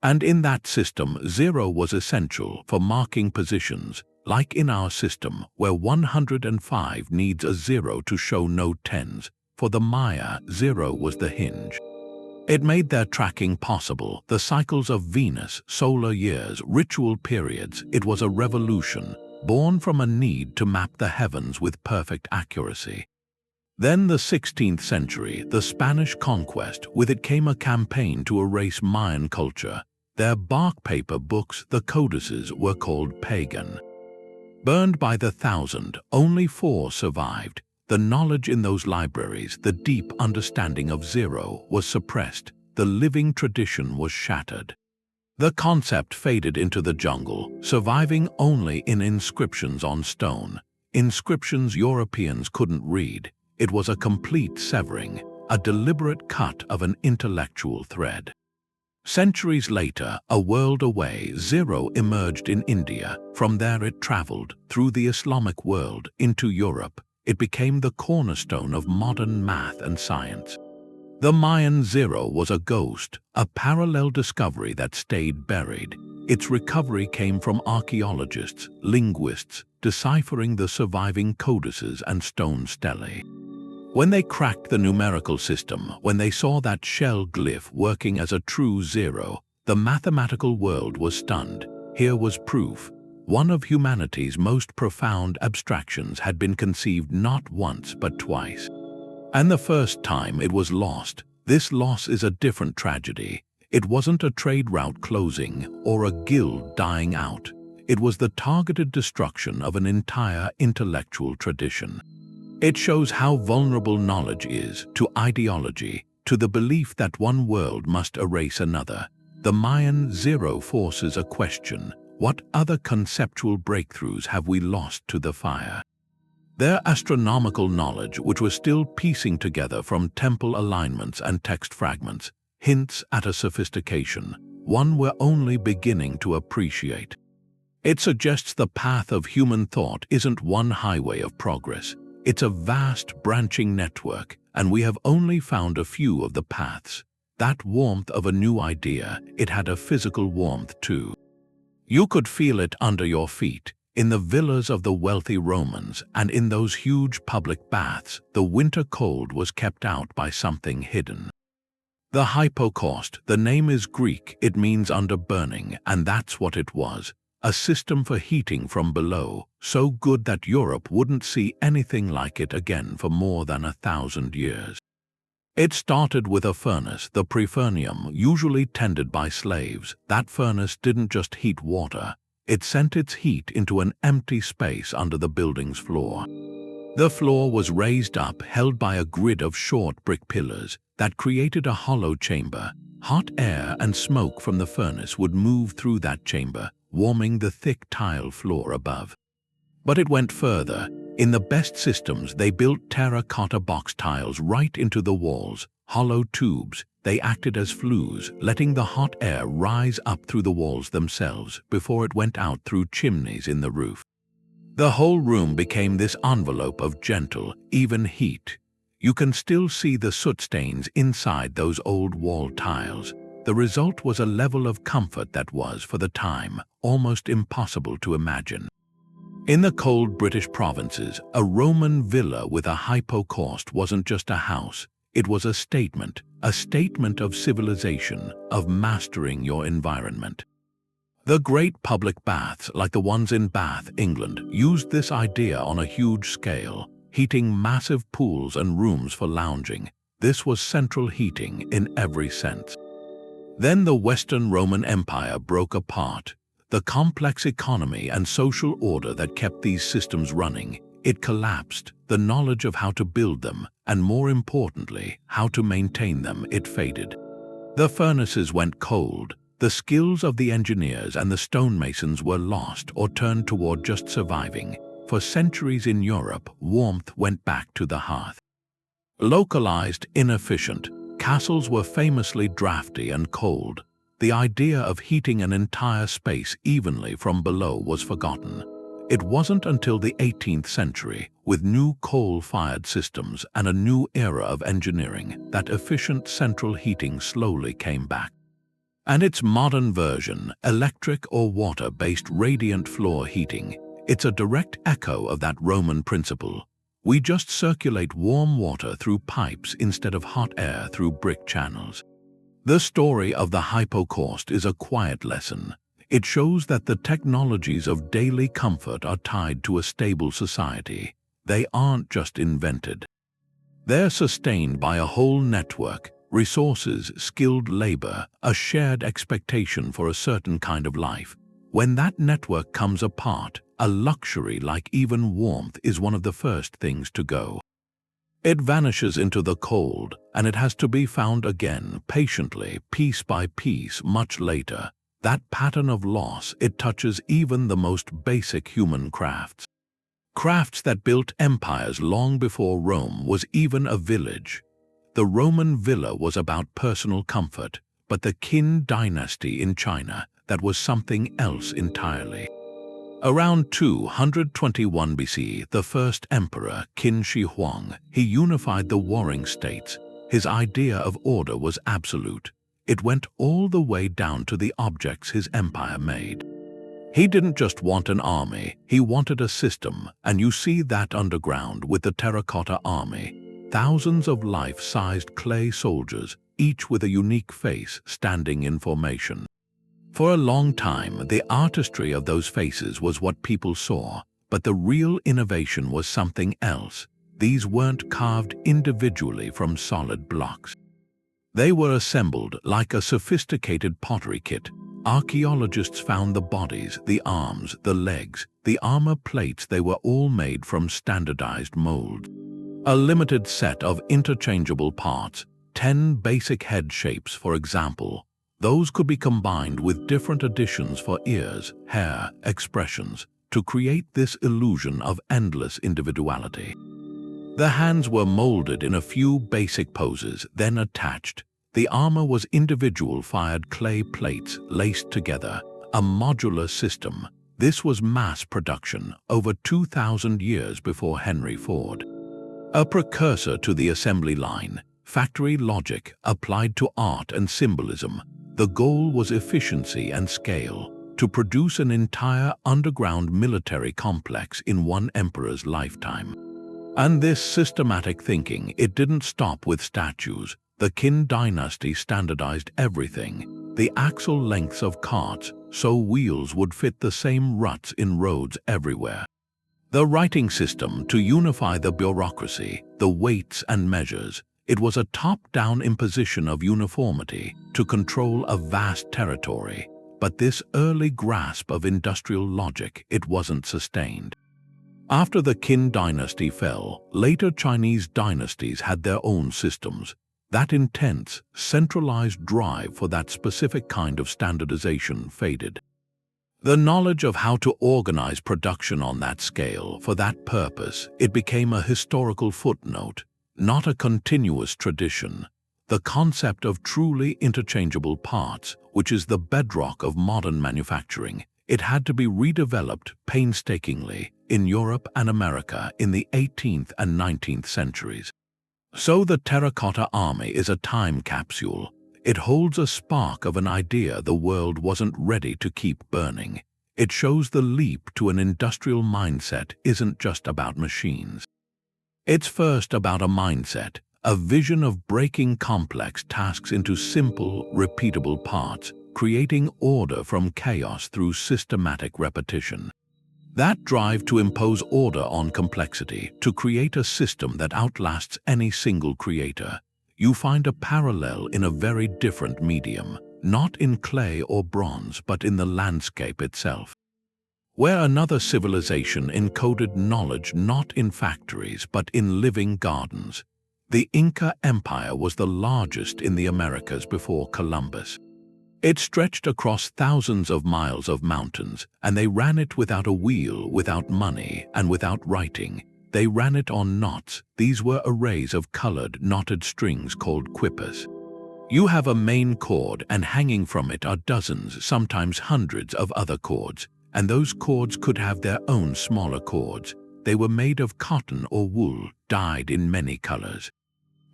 A: And in that system, 0 was essential for marking positions, like in our system, where 105 needs a 0 to show no 10s. For the Maya, 0 was the hinge. It made their tracking possible, the cycles of Venus, solar years, ritual periods. It was a revolution, born from a need to map the heavens with perfect accuracy. Then the 16th century, the Spanish conquest, with it came a campaign to erase Mayan culture. Their bark paper books, the codices, were called pagan. Burned by the 1,000, only 4 survived. The knowledge in those libraries, the deep understanding of 0, was suppressed. The living tradition was shattered. The concept faded into the jungle, surviving only in inscriptions on stone. Inscriptions Europeans couldn't read. It was a complete severing, a deliberate cut of an intellectual thread. Centuries later, a world away, 0 emerged in India. From there it traveled, through the Islamic world, into Europe. It became the cornerstone of modern math and science. The Mayan 0 was a ghost, a parallel discovery that stayed buried. Its recovery came from archaeologists, linguists, deciphering the surviving codices and stone stelae. When they cracked the numerical system, when they saw that shell glyph working as a true 0, the mathematical world was stunned. Here was proof. One of humanity's most profound abstractions had been conceived not once but twice. And the first time it was lost. This loss is a different tragedy. It wasn't a trade route closing or a guild dying out. It was the targeted destruction of an entire intellectual tradition. It shows how vulnerable knowledge is to ideology, to the belief that one world must erase another. The Mayan 0 forces a question: what other conceptual breakthroughs have we lost to the fire? Their astronomical knowledge, which was still piecing together from temple alignments and text fragments, hints at a sophistication, one we're only beginning to appreciate. It suggests the path of human thought isn't one highway of progress. It's a vast branching network, and we have only found a few of the paths. That warmth of a new idea, it had a physical warmth too. You could feel it under your feet, in the villas of the wealthy Romans, and in those huge public baths. The winter cold was kept out by something hidden. The Hypocaust, the name is Greek, it means under burning, and that's what it was. A system for heating from below, so good that Europe wouldn't see anything like it again for more than 1,000 years. It started with a furnace, the Prefurnium, usually tended by slaves. That furnace didn't just heat water, it sent its heat into an empty space under the building's floor. The floor was raised up, held by a grid of short brick pillars that created a hollow chamber. Hot air and smoke from the furnace would move through that chamber, warming the thick tile floor above. But it went further. In the best systems, they built terracotta box tiles right into the walls, hollow tubes. They acted as flues, letting the hot air rise up through the walls themselves before it went out through chimneys in the roof. The whole room became this envelope of gentle, even heat. You can still see the soot stains inside those old wall tiles. The result was a level of comfort that was, for the time, almost impossible to imagine. In the cold British provinces, a Roman villa with a hypocaust wasn't just a house, It was a statement of civilization, of mastering your environment. The great public baths, like the ones in Bath, England, used this idea on a huge scale, heating massive pools and rooms for lounging. This was central heating in every sense. Then the Western Roman Empire broke apart. The complex economy and social order that kept these systems running, it collapsed. The knowledge of how to build them, and more importantly, how to maintain them, it faded. The furnaces went cold. The skills of the engineers and the stonemasons were lost or turned toward just surviving. For centuries in Europe, warmth went back to the hearth. Localized, inefficient, castles were famously drafty and cold. The idea of heating an entire space evenly from below was forgotten. It wasn't until the 18th century, with new coal-fired systems and a new era of engineering, that efficient central heating slowly came back. And its modern version, electric or water-based radiant floor heating, it's a direct echo of that Roman principle. We just circulate warm water through pipes instead of hot air through brick channels. The story of the Hypocaust is a quiet lesson. It shows that the technologies of daily comfort are tied to a stable society. They aren't just invented. They're sustained by a whole network, resources, skilled labor, a shared expectation for a certain kind of life. When that network comes apart, a luxury like even warmth is one of the first things to go. It vanishes into the cold, and it has to be found again, patiently, piece by piece, much later. That pattern of loss, it touches even the most basic human crafts. Crafts that built empires long before Rome was even a village. The Roman villa was about personal comfort, but the Qin dynasty in China, that was something else entirely. Around 221 BC, the first emperor, Qin Shi Huang, he unified the warring states. His idea of order was absolute. It went all the way down to the objects his empire made. He didn't just want an army, he wanted a system, and you see that underground with the terracotta army. Thousands of life-sized clay soldiers, each with a unique face, standing in formation. For a long time, the artistry of those faces was what people saw, but the real innovation was something else. These weren't carved individually from solid blocks. They were assembled like a sophisticated pottery kit. Archaeologists found the bodies, the arms, the legs, the armor plates. They were all made from standardized molds. A limited set of interchangeable parts, 10 basic head shapes, for example. Those could be combined with different additions for ears, hair, expressions, to create this illusion of endless individuality. The hands were molded in a few basic poses, then attached. The armor was individual fired clay plates laced together, a modular system. This was mass production over 2,000 years before Henry Ford. A precursor to the assembly line, factory logic applied to art and symbolism. The goal was efficiency and scale, to produce an entire underground military complex in one emperor's lifetime. And this systematic thinking, it didn't stop with statues. The Qin dynasty standardized everything. The axle lengths of carts, so wheels would fit the same ruts in roads everywhere. The writing system to unify the bureaucracy, the weights and measures. It was a top-down imposition of uniformity to control a vast territory. But this early grasp of industrial logic, it wasn't sustained. After the Qin dynasty fell, later Chinese dynasties had their own systems. That intense, centralized drive for that specific kind of standardization faded. The knowledge of how to organize production on that scale, for that purpose, it became a historical footnote, not a continuous tradition. The concept of truly interchangeable parts, which is the bedrock of modern manufacturing, it had to be redeveloped painstakingly in Europe and America in the 18th and 19th centuries. So the terracotta army is a time capsule. It holds a spark of an idea the world wasn't ready to keep burning. It shows the leap to an industrial mindset isn't just about machines. It's first about a mindset, a vision of breaking complex tasks into simple, repeatable parts, creating order from chaos through systematic repetition. That drive to impose order on complexity, to create a system that outlasts any single creator, you find a parallel in a very different medium, not in clay or bronze, but in the landscape itself. Where another civilization encoded knowledge not in factories but in living gardens, the Inca Empire was the largest in the Americas before Columbus. It stretched across thousands of miles of mountains, and they ran it without a wheel, without money, and without writing. They ran it on knots. These were arrays of colored, knotted strings called quippers. You have a main cord, and hanging from it are dozens, sometimes hundreds of other cords, and those cords could have their own smaller cords. They were made of cotton or wool, dyed in many colors.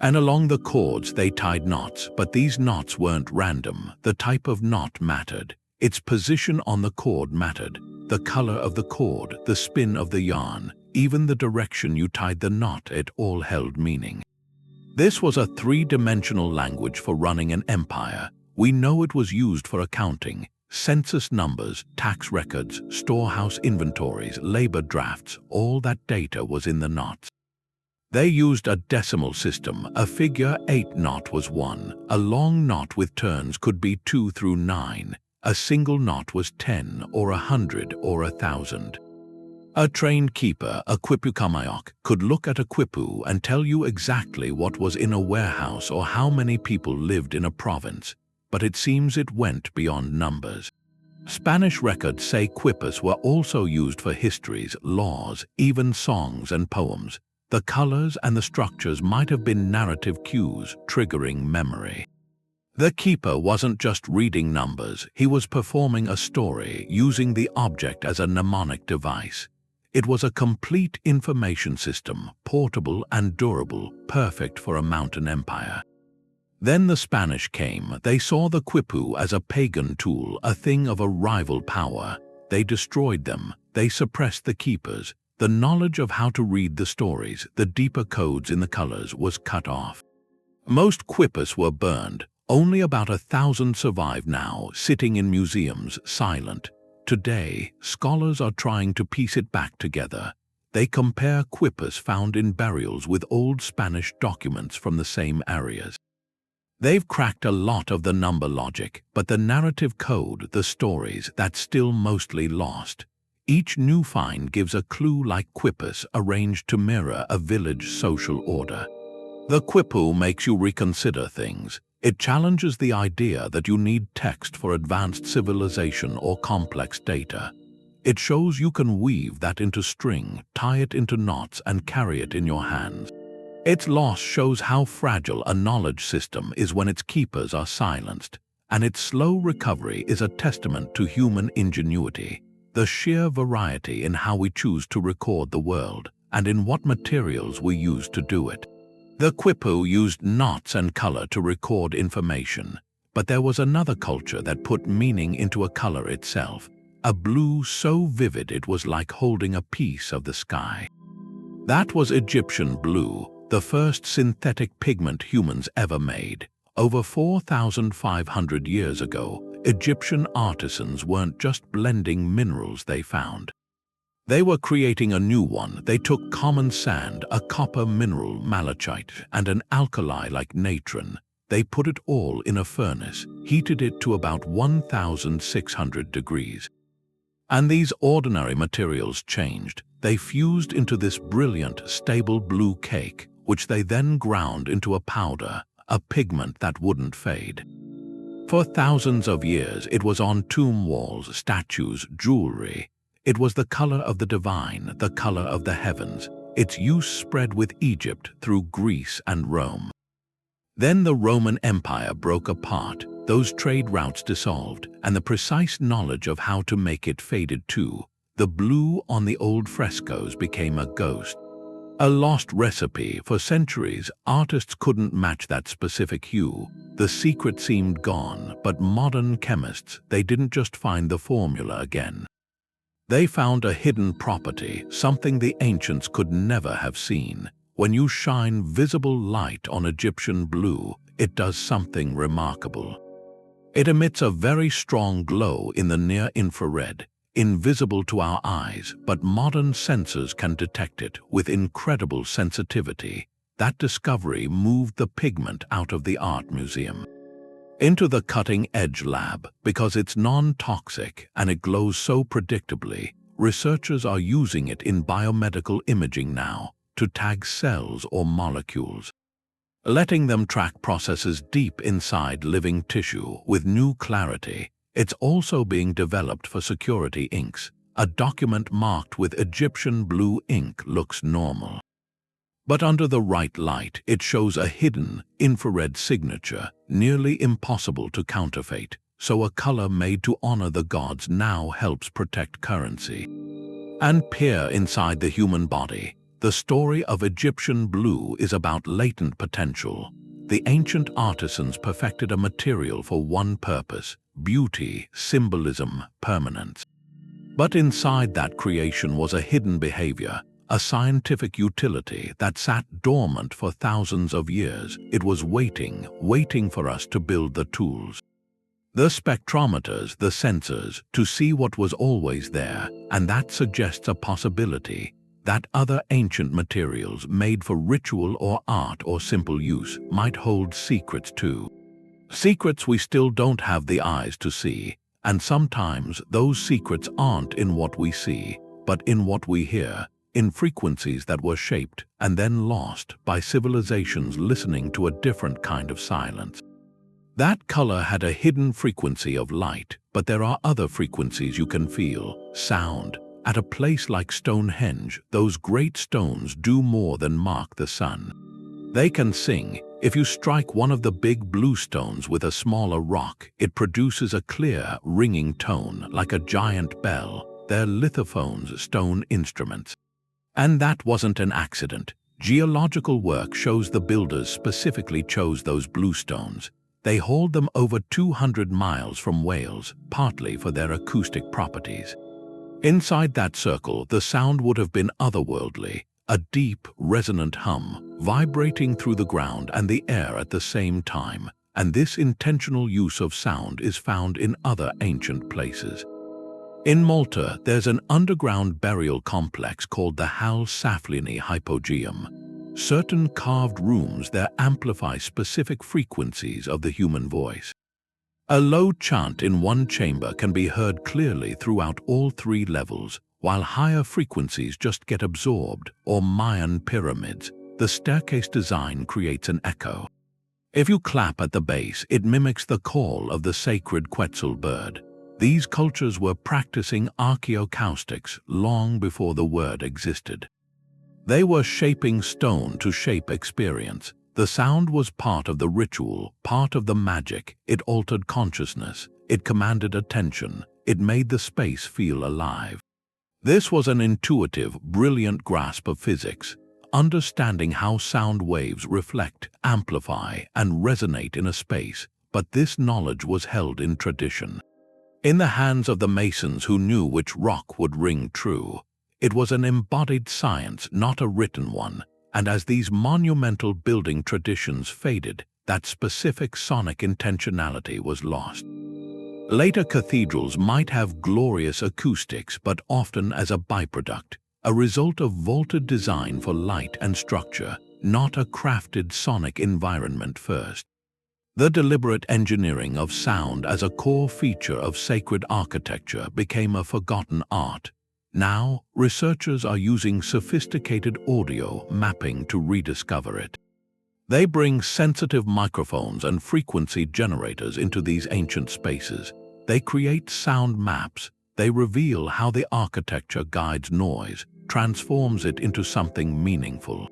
A: And along the cords they tied knots, but these knots weren't random. The type of knot mattered. Its position on the cord mattered. The color of the cord, the spin of the yarn, even the direction you tied the knot, it all held meaning. This was a three-dimensional language for running an empire. We know it was used for accounting, census numbers, tax records, storehouse inventories, labor drafts. All that data was in the knots. They used a decimal system. A figure 8 knot was 1. A long knot with turns could be 2 through 9. A single knot was 10 or 100 or 1,000. A trained keeper, a quipukamayok, could look at a quipu and tell you exactly what was in a warehouse or how many people lived in a province, but it seems it went beyond numbers. Spanish records say quippers were also used for histories, laws, even songs and poems. The colors and the structures might have been narrative cues, triggering memory. The keeper wasn't just reading numbers, he was performing a story, using the object as a mnemonic device. It was a complete information system, portable and durable, perfect for a mountain empire. Then the Spanish came. They saw the quipu as a pagan tool, a thing of a rival power. They destroyed them. They suppressed the keepers. The knowledge of how to read the stories, the deeper codes in the colors, was cut off. Most quippers were burned. Only about 1,000 survive now, sitting in museums, silent. Today, scholars are trying to piece it back together. They compare quippers found in burials with old Spanish documents from the same areas. They've cracked a lot of the number logic, but the narrative code, the stories, that's still mostly lost. Each new find gives a clue, like quippers arranged to mirror a village social order. The quipu makes you reconsider things. It challenges the idea that you need text for advanced civilization or complex data. It shows you can weave that into string, tie it into knots, and carry it in your hands. Its loss shows how fragile a knowledge system is when its keepers are silenced, and its slow recovery is a testament to human ingenuity. The sheer variety in how we choose to record the world, and in what materials we use to do it. The quipu used knots and color to record information, but there was another culture that put meaning into a color itself, a blue so vivid it was like holding a piece of the sky. That was Egyptian blue, the first synthetic pigment humans ever made. Over 4,500 years ago, Egyptian artisans weren't just blending minerals they found. They were creating a new one. They took common sand, a copper mineral, malachite, and an alkali like natron. They put it all in a furnace, heated it to about 1,600 degrees. And these ordinary materials changed. They fused into this brilliant, stable blue cake, which they then ground into a powder, a pigment that wouldn't fade. For thousands of years, it was on tomb walls, statues, jewelry. It was the color of the divine, the color of the heavens. Its use spread with Egypt through Greece and Rome. Then the Roman Empire broke apart. Those trade routes dissolved, and the precise knowledge of how to make it faded too. The blue on the old frescoes became a ghost. A lost recipe. For centuries, artists couldn't match that specific hue. The secret seemed gone, but modern chemists, they didn't just find the formula again. They found a hidden property, something the ancients could never have seen. When you shine visible light on Egyptian blue, it does something remarkable. It emits a very strong glow in the near-infrared, invisible to our eyes, but modern sensors can detect it with incredible sensitivity. That discovery moved the pigment out of the art museum into the cutting-edge lab. Because it's non-toxic and it glows so predictably, researchers are using it in biomedical imaging now to tag cells or molecules, letting them track processes deep inside living tissue with new clarity. It's also being developed for security inks. A document marked with Egyptian blue ink looks normal, but under the right light, it shows a hidden infrared signature, nearly impossible to counterfeit. So a color made to honor the gods now helps protect currency. And peer inside the human body. The story of Egyptian blue is about latent potential. The ancient artisans perfected a material for one purpose: beauty, symbolism, permanence. But inside that creation was a hidden behavior, a scientific utility that sat dormant for thousands of years. It was waiting for us to build the tools, the spectrometers, the sensors, to see what was always there. And that suggests a possibility that other ancient materials made for ritual or art or simple use might hold secrets too. Secrets we still don't have the eyes to see, and sometimes those secrets aren't in what we see, but in what we hear, in frequencies that were shaped and then lost by civilizations listening to a different kind of silence. That color had a hidden frequency of light, but there are other frequencies you can feel: sound. At a place like Stonehenge, those great stones do more than mark the sun. They can sing. If you strike one of the big blue stones with a smaller rock, it produces a clear, ringing tone like a giant bell. They're lithophones, stone instruments. And that wasn't an accident. Geological work shows the builders specifically chose those blue stones. They hauled them over 200 miles from Wales, partly for their acoustic properties. Inside that circle, the sound would have been otherworldly, a deep, resonant hum, vibrating through the ground and the air at the same time. And this intentional use of sound is found in other ancient places. In Malta, there's an underground burial complex called the Hal Saflieni Hypogeum. Certain carved rooms there amplify specific frequencies of the human voice. A low chant in one chamber can be heard clearly throughout all three levels, while higher frequencies just get absorbed. Or Mayan pyramids, the staircase design creates an echo. If you clap at the base, it mimics the call of the sacred Quetzal bird. These cultures were practicing archaeocaustics long before the word existed. They were shaping stone to shape experience. The sound was part of the ritual, part of the magic. It altered consciousness. It commanded attention. It made the space feel alive. This was an intuitive, brilliant grasp of physics, understanding how sound waves reflect, amplify, and resonate in a space. But this knowledge was held in tradition, in the hands of the masons who knew which rock would ring true. It was an embodied science, not a written one. And as these monumental building traditions faded, that specific sonic intentionality was lost. Later cathedrals might have glorious acoustics, but often as a byproduct, a result of vaulted design for light and structure, not a crafted sonic environment first. The deliberate engineering of sound as a core feature of sacred architecture became a forgotten art. Now, researchers are using sophisticated audio mapping to rediscover it. They bring sensitive microphones and frequency generators into these ancient spaces. They create sound maps. They reveal how the architecture guides noise, transforms it into something meaningful.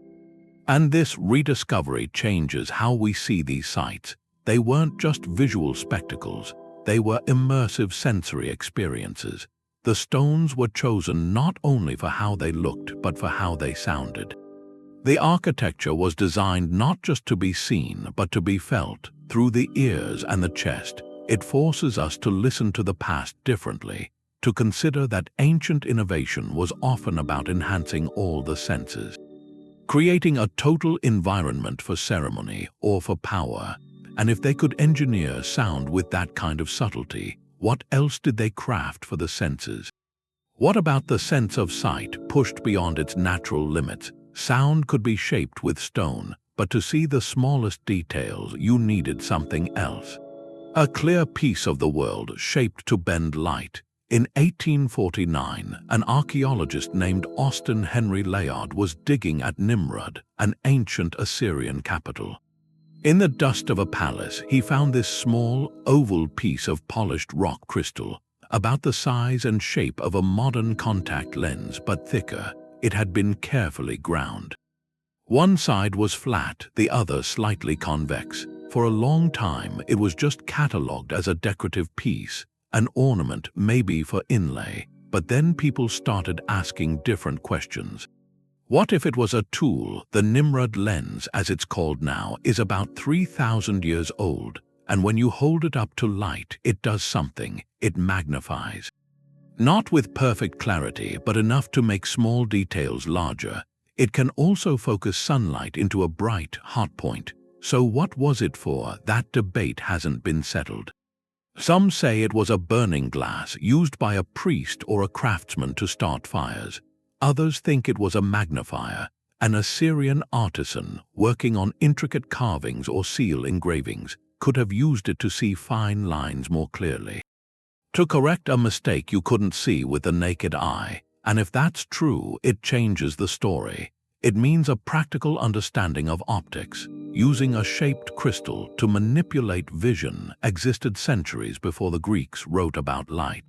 A: And this rediscovery changes how we see these sites. They weren't just visual spectacles. They were immersive sensory experiences. The stones were chosen not only for how they looked, but for how they sounded. The architecture was designed not just to be seen, but to be felt through the ears and the chest. It forces us to listen to the past differently, to consider that ancient innovation was often about enhancing all the senses. creating a total environment for ceremony or for power. And if they could engineer sound with that kind of subtlety, what else did they craft for the senses? What about the sense of sight pushed beyond its natural limits? Sound could be shaped with stone, but to see the smallest details, you needed something else. A clear piece of the world shaped to bend light. In 1849, an archaeologist named Austin Henry Layard was digging at Nimrud, an ancient Assyrian capital. In the dust of a palace, he found this small, oval piece of polished rock crystal, about the size and shape of a modern contact lens but thicker. It had been carefully ground. One side was flat, the other slightly convex. For a long time, it was just catalogued as a decorative piece, an ornament maybe for inlay, but then people started asking different questions. What if it was a tool? The Nimrud Lens, as it's called now, is about 3,000 years old, and when you hold it up to light, it does something. It magnifies. Not with perfect clarity, but enough to make small details larger. It can also focus sunlight into a bright, hot point. So what was it for? That debate hasn't been settled. Some say it was a burning glass used by a priest or a craftsman to start fires. Others think it was a magnifier, an Assyrian artisan working on intricate carvings or seal engravings could have used it to see fine lines more clearly. To correct a mistake you couldn't see with the naked eye, and if that's true, it changes the story. It means a practical understanding of optics. Using a shaped crystal to manipulate vision existed centuries before the Greeks wrote about light.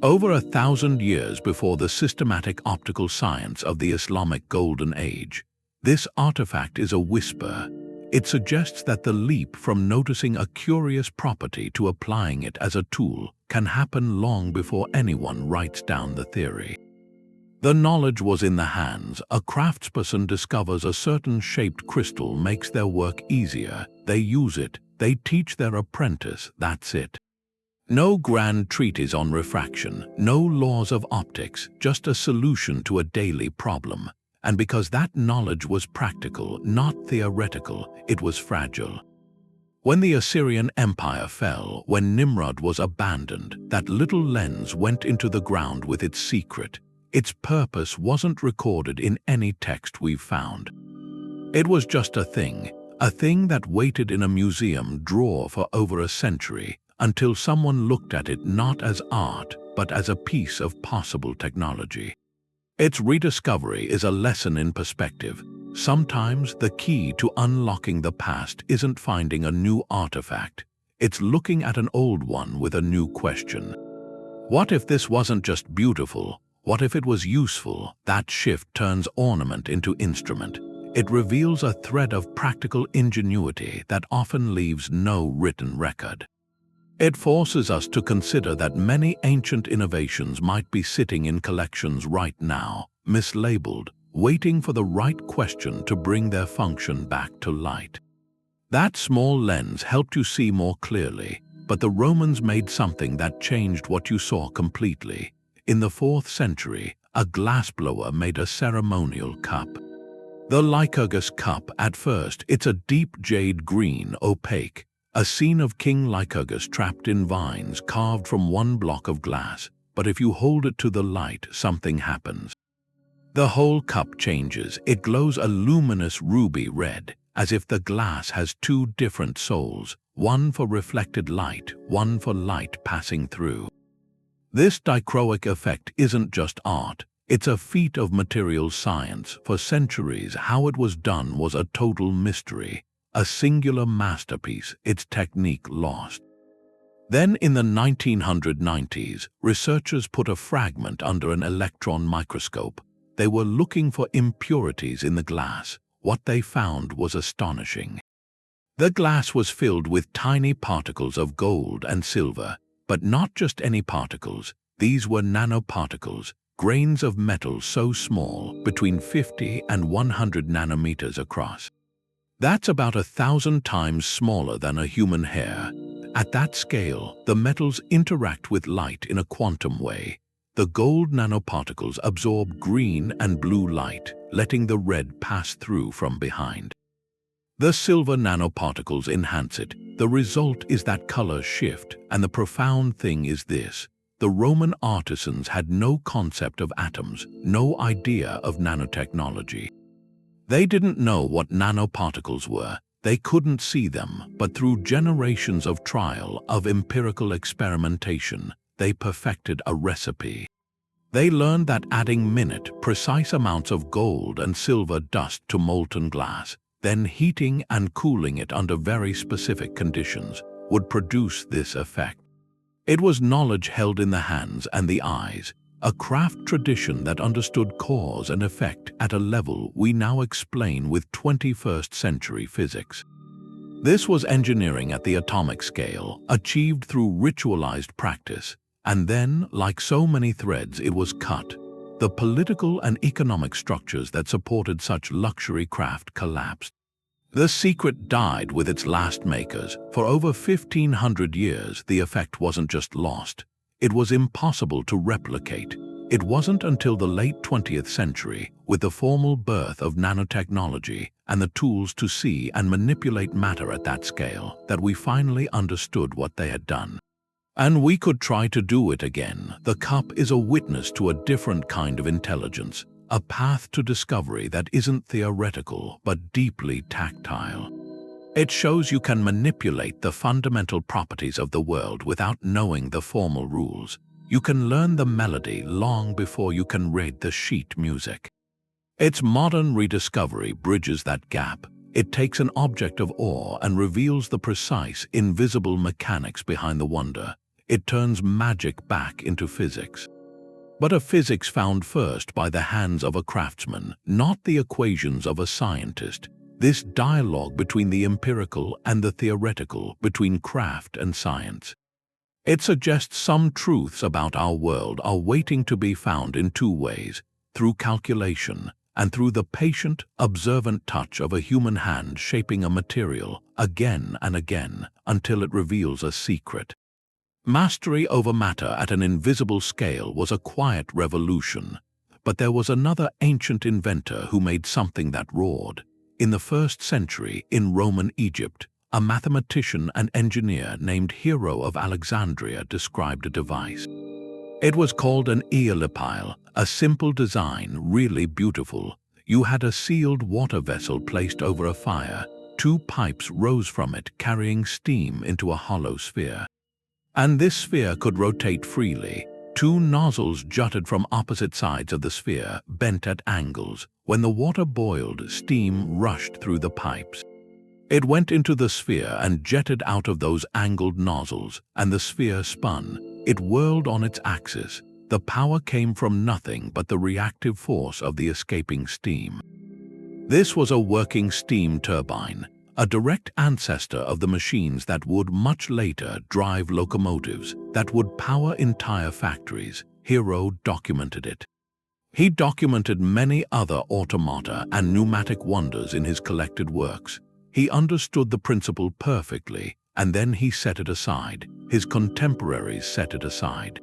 A: Over 1,000 years before the systematic optical science of the Islamic Golden Age, this artifact is a whisper. It suggests that the leap from noticing a curious property to applying it as a tool can happen long before anyone writes down the theory. The knowledge was in the hands. A craftsperson discovers a certain shaped crystal makes their work easier. They use it. They teach their apprentice. That's it. No grand treatise on refraction, no laws of optics, just a solution to a daily problem. And because that knowledge was practical, not theoretical, it was fragile. When the Assyrian Empire fell, when Nimrud was abandoned, that little lens went into the ground with its secret. Its purpose wasn't recorded in any text we've found. It was just a thing that waited in a museum drawer for over a century, until someone looked at it not as art, but as a piece of possible technology. Its rediscovery is a lesson in perspective. Sometimes the key to unlocking the past isn't finding a new artifact. It's looking at an old one with a new question. What if this wasn't just beautiful? What if it was useful? That shift turns ornament into instrument. It reveals a thread of practical ingenuity that often leaves no written record. It forces us to consider that many ancient innovations might be sitting in collections right now, mislabeled, waiting for the right question to bring their function back to light. That small lens helped you see more clearly, but the Romans made something that changed what you saw completely. In the 4th century, a glassblower made a ceremonial cup. The Lycurgus Cup. At first, it's a deep jade green, opaque, a scene of King Lycurgus trapped in vines carved from one block of glass. But if you hold it to the light, something happens. The whole cup changes. It glows a luminous ruby red, as if the glass has two different souls, one for reflected light, one for light passing through. This dichroic effect isn't just art, it's a feat of materials science. For centuries, how it was done was a total mystery, a singular masterpiece, its technique lost. Then in the 1990s, researchers put a fragment under an electron microscope. They were looking for impurities in the glass. What they found was astonishing. The glass was filled with tiny particles of gold and silver. But not just any particles, these were nanoparticles, grains of metal so small, between 50 and 100 nanometers across. That's about 1,000 times smaller than a human hair. At that scale, the metals interact with light in a quantum way. the gold nanoparticles absorb green and blue light, letting the red pass through from behind. The silver nanoparticles enhance it. The result is that colors shift, and the profound thing is this: the Roman artisans had no concept of atoms, no idea of nanotechnology. They didn't know what nanoparticles were. They couldn't see them, but through generations of trial, of empirical experimentation, they perfected a recipe. They learned that adding precise amounts of gold and silver dust to molten glass, then heating and cooling it under very specific conditions, would produce this effect. It was knowledge held in the hands and the eyes, a craft tradition that understood cause and effect at a level we now explain with 21st century physics. This was engineering at the atomic scale, achieved through ritualized practice, and then, like so many threads, it was cut. The political and economic structures that supported such luxury craft collapsed. The secret died with its last makers. For over 1,500 years, the effect wasn't just lost. It was impossible to replicate. It wasn't until the late 20th century, with the formal birth of nanotechnology and the tools to see and manipulate matter at that scale, that we finally understood what they had done. And we could try to do it again. The cup is a witness to a different kind of intelligence, a path to discovery that isn't theoretical but deeply tactile. It shows you can manipulate the fundamental properties of the world without knowing the formal rules. You can learn the melody long before you can read the sheet music. Its modern rediscovery bridges that gap. It takes an object of awe and reveals the precise, invisible mechanics behind the wonder. It turns magic back into physics. But a physics found first by the hands of a craftsman, not the equations of a scientist. This dialogue between the empirical and the theoretical, between craft and science. It suggests some truths about our world are waiting to be found in two ways: through calculation and through the patient, observant touch of a human hand shaping a material again and again until it reveals a secret. Mastery over matter at an invisible scale was a quiet revolution, but there was another ancient inventor who made something that roared. In the 1st century, in Roman Egypt, a mathematician and engineer named Hero of Alexandria described a device. It was called an eolipile, a simple design, really beautiful. You had a sealed water vessel placed over a fire. 2 pipes rose from it, carrying steam into a hollow sphere. And this sphere could rotate freely. 2 nozzles jutted from opposite sides of the sphere, bent at angles. When the water boiled, steam rushed through the pipes. It went into the sphere and jetted out of those angled nozzles, and the sphere spun. It whirled on its axis. The power came from nothing but the reactive force of the escaping steam. This was a working steam turbine, a direct ancestor of the machines that would much later drive locomotives, that would power entire factories. Hero documented it. He documented many other automata and pneumatic wonders in his collected works. He understood the principle perfectly, and then he set it aside. His contemporaries set it aside.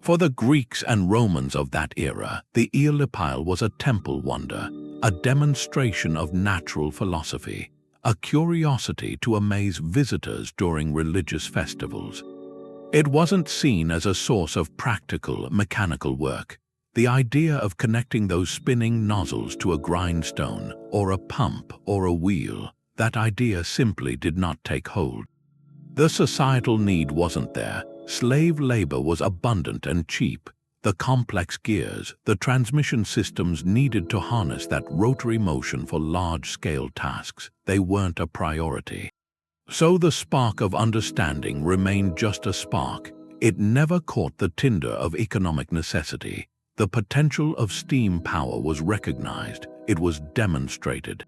A: For the Greeks and Romans of that era, the eolipile was a temple wonder, a demonstration of natural philosophy, a curiosity to amaze visitors during religious festivals. It wasn't seen as a source of practical, mechanical work. The idea of connecting those spinning nozzles to a grindstone, or a pump, or a wheel, that idea simply did not take hold. The societal need wasn't there. Slave labor was abundant and cheap. The complex gears, the transmission systems needed to harness that rotary motion for large-scale tasks, they weren't a priority. So the spark of understanding remained just a spark. It never caught the tinder of economic necessity. The potential of steam power was recognized. It was demonstrated.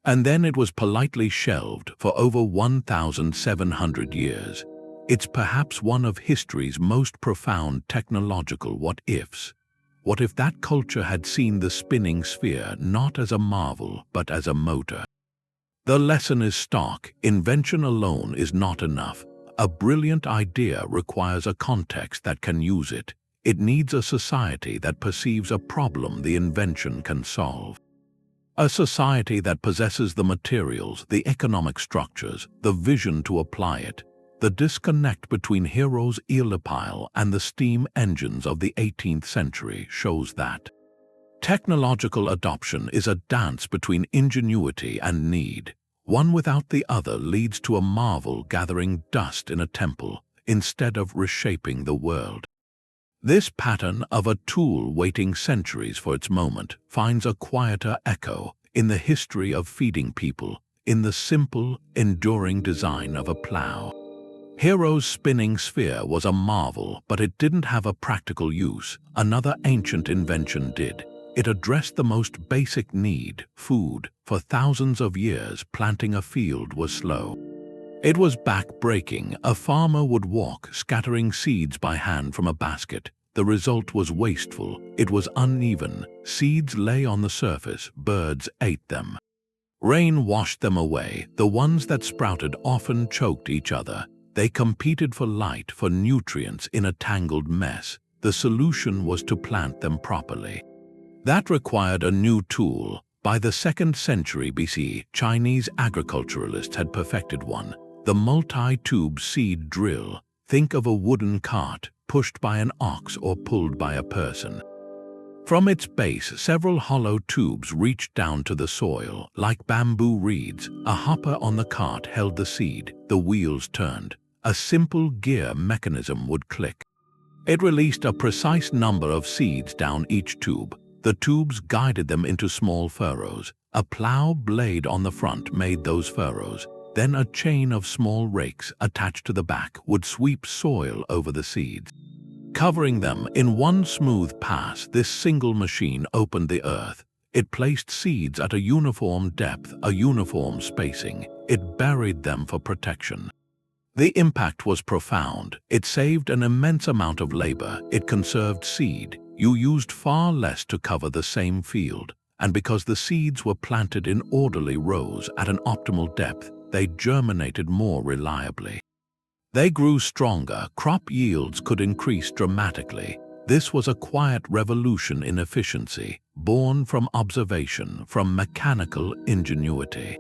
A: And then it was politely shelved for over 1,700 years. It's perhaps one of history's most profound technological what-ifs. What if that culture had seen the spinning sphere not as a marvel, but as a motor? The lesson is stark. Invention alone is not enough. A brilliant idea requires a context that can use it. It needs a society that perceives a problem the invention can solve. A society that possesses the materials, the economic structures, the vision to apply it. The disconnect between Hero's eolipile and the steam engines of the 18th century shows that. Technological adoption is a dance between ingenuity and need. One without the other leads to a marvel gathering dust in a temple instead of reshaping the world. This pattern of a tool waiting centuries for its moment finds a quieter echo in the history of feeding people, in the simple, enduring design of a plow. Hero's spinning sphere was a marvel, but it didn't have a practical use. Another ancient invention did. It addressed the most basic need, food. For thousands of years, planting a field was slow. It was back-breaking. A farmer would walk, scattering seeds by hand from a basket. The result was wasteful. It was uneven. Seeds lay on the surface. Birds ate them. Rain washed them away. The ones that sprouted often choked each other. They competed for light, for nutrients in a tangled mess. The solution was to plant them properly. That required a new tool. By the 2nd century BC, Chinese agriculturalists had perfected one. The multi-tube seed drill. Think of a wooden cart, pushed by an ox or pulled by a person. From its base, several hollow tubes reached down to the soil, like bamboo reeds. A hopper on the cart held the seed. The wheels turned. A simple gear mechanism would click. It released a precise number of seeds down each tube. The tubes guided them into small furrows. A plow blade on the front made those furrows. Then a chain of small rakes attached to the back would sweep soil over the seeds. Covering them in one smooth pass, this single machine opened the earth. It placed seeds at a uniform depth, a uniform spacing. It buried them for protection. The impact was profound. It saved an immense amount of labor. It conserved seed. You used far less to cover the same field. And because the seeds were planted in orderly rows at an optimal depth, they germinated more reliably. They grew stronger. Crop yields could increase dramatically. This was a quiet revolution in efficiency, born from observation, from mechanical ingenuity.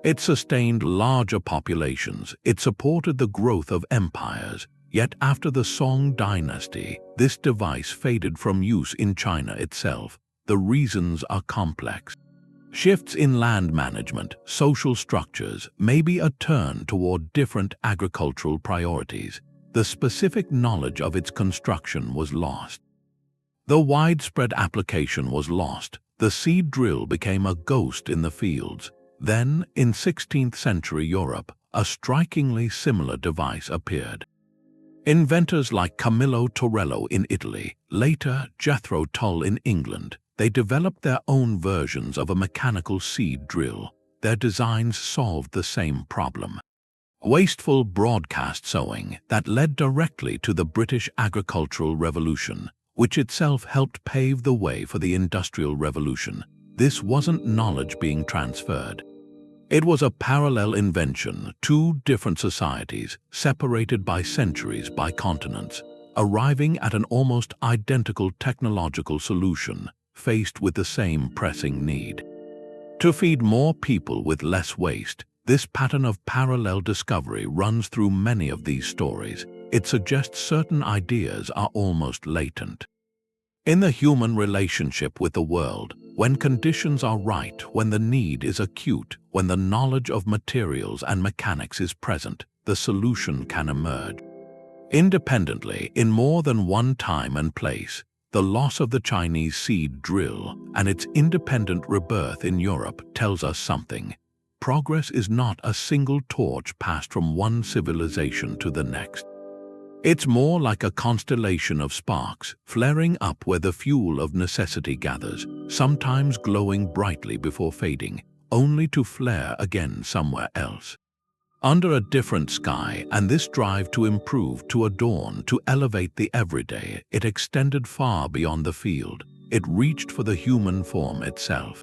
A: It sustained larger populations. It supported the growth of empires. Yet after the Song Dynasty, this device faded from use in China itself. The reasons are complex. Shifts in land management, social structures, maybe a turn toward different agricultural priorities. The specific knowledge of its construction was lost. The widespread application was lost. The seed drill became a ghost in the fields. Then, in 16th century Europe, a strikingly similar device appeared. Inventors like Camillo Torello in Italy, later Jethro Tull in England, they developed their own versions of a mechanical seed drill. Their designs solved the same problem. Wasteful broadcast sowing that led directly to the British Agricultural Revolution, which itself helped pave the way for the Industrial Revolution. This wasn't knowledge being transferred. It was a parallel invention, two different societies, separated by centuries, by continents, arriving at an almost identical technological solution, faced with the same pressing need. To feed more people with less waste, this pattern of parallel discovery runs through many of these stories. It suggests certain ideas are almost latent. In the human relationship with the world, when conditions are right, when the need is acute, when the knowledge of materials and mechanics is present, the solution can emerge. Independently, in more than one time and place, the loss of the Chinese seed drill and its independent rebirth in Europe tells us something. Progress is not a single torch passed from one civilization to the next. It's more like a constellation of sparks, flaring up where the fuel of necessity gathers, sometimes glowing brightly before fading, only to flare again somewhere else. Under a different sky, and this drive to improve, to adorn, to elevate the everyday, it extended far beyond the field. It reached for the human form itself.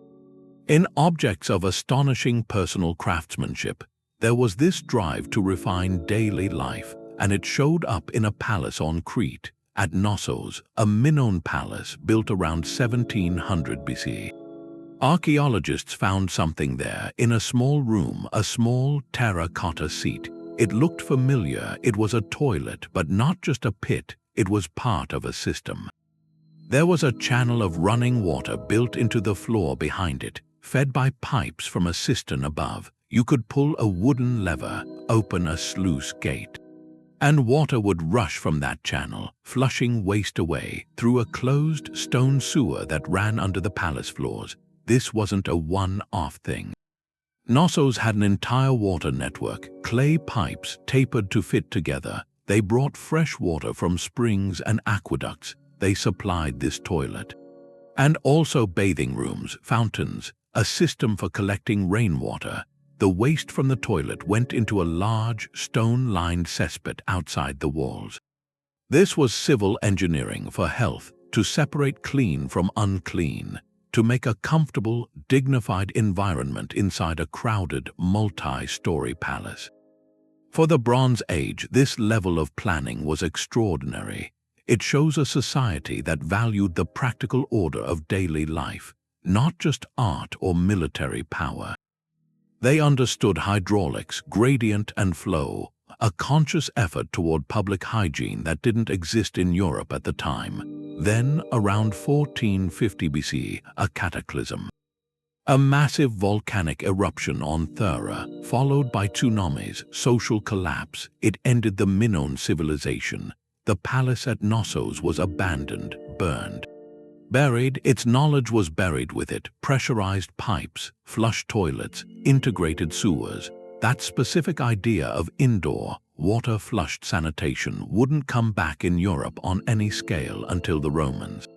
A: In objects of astonishing personal craftsmanship, there was this drive to refine daily life, and it showed up in a palace on Crete, at Knossos, a Minoan palace built around 1700 BC. Archaeologists found something there in a small room, a small terracotta seat. It looked familiar. It was a toilet, but not just a pit. It was part of a system. There was a channel of running water built into the floor behind it, fed by pipes from a cistern above. You could pull a wooden lever, open a sluice gate, and water would rush from that channel, flushing waste away through a closed stone sewer that ran under the palace floors. This wasn't a one-off thing. Knossos had an entire water network, clay pipes tapered to fit together. They brought fresh water from springs and aqueducts. They supplied this toilet. And also bathing rooms, fountains, a system for collecting rainwater. The waste from the toilet went into a large, stone-lined cesspit outside the walls. This was civil engineering for health, to separate clean from unclean, to make a comfortable, dignified environment inside a crowded, multi-story palace. For the Bronze Age, this level of planning was extraordinary. It shows a society that valued the practical order of daily life, not just art or military power. They understood hydraulics, gradient and flow, a conscious effort toward public hygiene that didn't exist in Europe at the time. Then, around 1450 BC, a cataclysm. A massive volcanic eruption on Thera, followed by tsunamis, social collapse. It ended the Minoan civilization. The palace at Knossos was abandoned, burned. Buried, its knowledge was buried with it. Pressurized pipes, flush toilets, integrated sewers. That specific idea of indoor, water-flushed sanitation wouldn't come back in Europe on any scale until the Romans.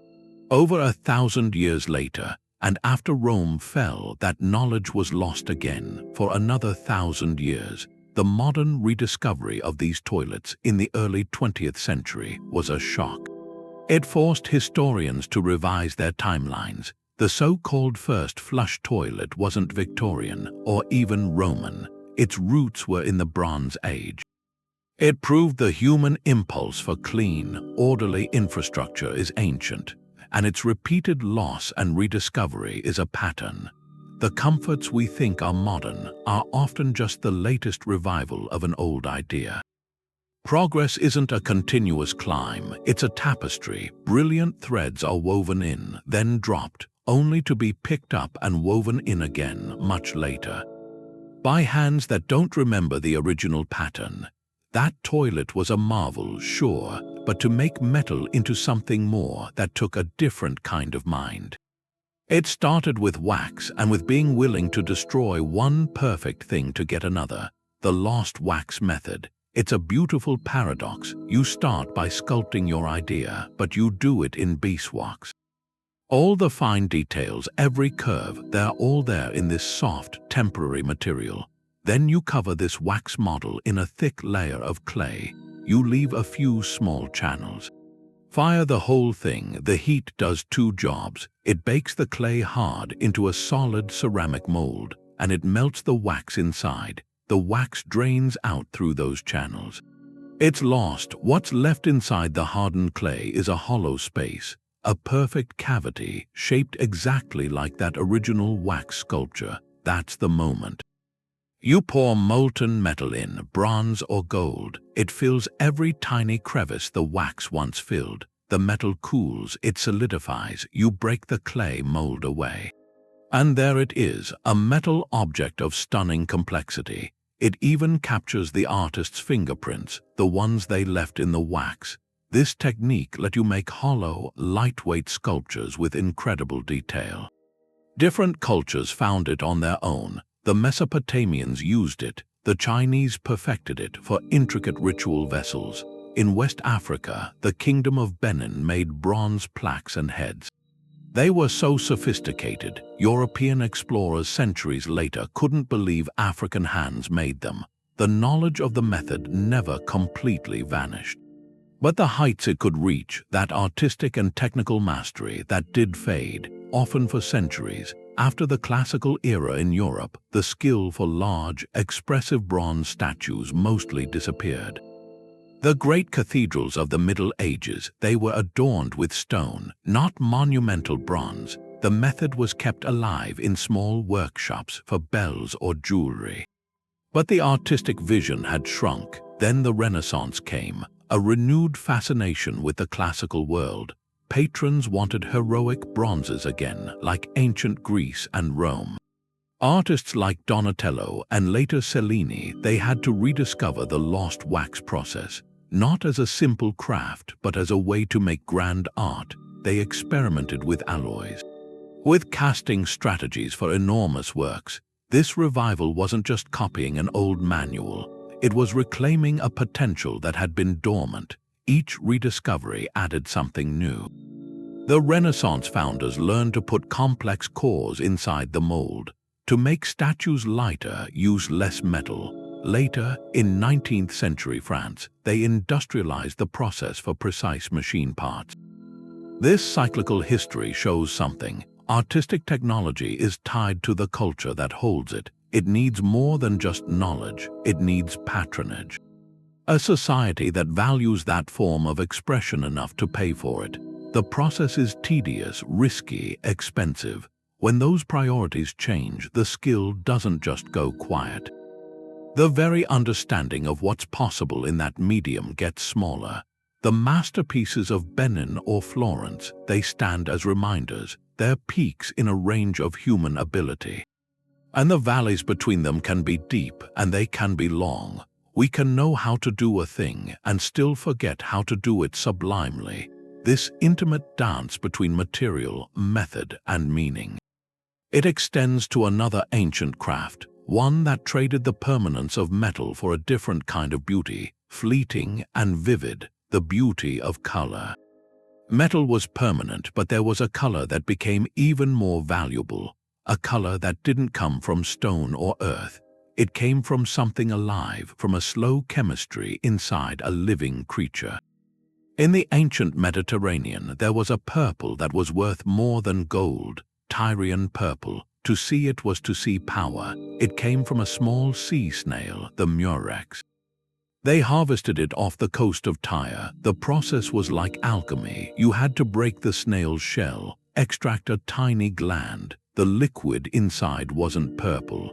A: Over 1,000 years later, and after Rome fell, that knowledge was lost again for another 1,000 years. The modern rediscovery of these toilets in the early 20th century was a shock. It forced historians to revise their timelines. The so-called first flush toilet wasn't Victorian or even Roman. Its roots were in the Bronze Age. It proved the human impulse for clean, orderly infrastructure is ancient, and its repeated loss and rediscovery is a pattern. The comforts we think are modern are often just the latest revival of an old idea. Progress isn't a continuous climb, it's a tapestry. Brilliant threads are woven in, then dropped, only to be picked up and woven in again much later, by hands that don't remember the original pattern. That toilet was a marvel, sure, but to make metal into something more, that took a different kind of mind. It started with wax and with being willing to destroy one perfect thing to get another, the lost wax method. It's a beautiful paradox. You start by sculpting your idea, but you do it in beeswax. All the fine details, every curve, they're all there in this soft, temporary material. Then you cover this wax model in a thick layer of clay. You leave a few small channels. Fire the whole thing. The heat does two jobs. It bakes the clay hard into a solid ceramic mold, and it melts the wax inside. The wax drains out through those channels. It's lost. What's left inside the hardened clay is a hollow space, a perfect cavity shaped exactly like that original wax sculpture. That's the moment. You pour molten metal in, bronze or gold. It fills every tiny crevice the wax once filled. The metal cools, it solidifies. You break the clay mold away. And there it is, a metal object of stunning complexity. It even captures the artist's fingerprints, the ones they left in the wax. This technique let you make hollow, lightweight sculptures with incredible detail. Different cultures found it on their own. The Mesopotamians used it, the Chinese perfected it for intricate ritual vessels. In West Africa, the Kingdom of Benin made bronze plaques and heads. They were so sophisticated, European explorers centuries later couldn't believe African hands made them. The knowledge of the method never completely vanished. But the heights it could reach, that artistic and technical mastery, that did fade, often for centuries. After the classical era in Europe, the skill for large, expressive bronze statues mostly disappeared. The great cathedrals of the Middle Ages, they were adorned with stone, not monumental bronze. The method was kept alive in small workshops for bells or jewelry. But the artistic vision had shrunk. Then the Renaissance came, a renewed fascination with the classical world. Patrons wanted heroic bronzes again, like ancient Greece and Rome. Artists like Donatello and later Cellini, they had to rediscover the lost wax process. Not as a simple craft, but as a way to make grand art. They experimented with alloys, with casting strategies for enormous works. This revival wasn't just copying an old manual. It was reclaiming a potential that had been dormant. Each rediscovery added something new. The Renaissance founders learned to put complex cores inside the mold. To make statues lighter, use less metal. Later, in 19th century France, they industrialized the process for precise machine parts. This cyclical history shows something. Artistic technology is tied to the culture that holds it. It needs more than just knowledge, it needs patronage. A society that values that form of expression enough to pay for it. The process is tedious, risky, expensive. When those priorities change, the skill doesn't just go quiet. The very understanding of what's possible in that medium gets smaller. The masterpieces of Benin or Florence, they stand as reminders. They're peaks in a range of human ability. And the valleys between them can be deep and they can be long. We can know how to do a thing and still forget how to do it sublimely. This intimate dance between material, method, and meaning. It extends to another ancient craft, one that traded the permanence of metal for a different kind of beauty, fleeting and vivid, the beauty of color. Metal was permanent, but there was a color that became even more valuable, a color that didn't come from stone or earth. It came from something alive, from a slow chemistry inside a living creature. In the ancient Mediterranean, there was a purple that was worth more than gold, Tyrian purple. To see it was to see power. It came from a small sea snail, the murex. They harvested it off the coast of Tyre. The process was like alchemy. You had to break the snail's shell, extract a tiny gland. The liquid inside wasn't purple.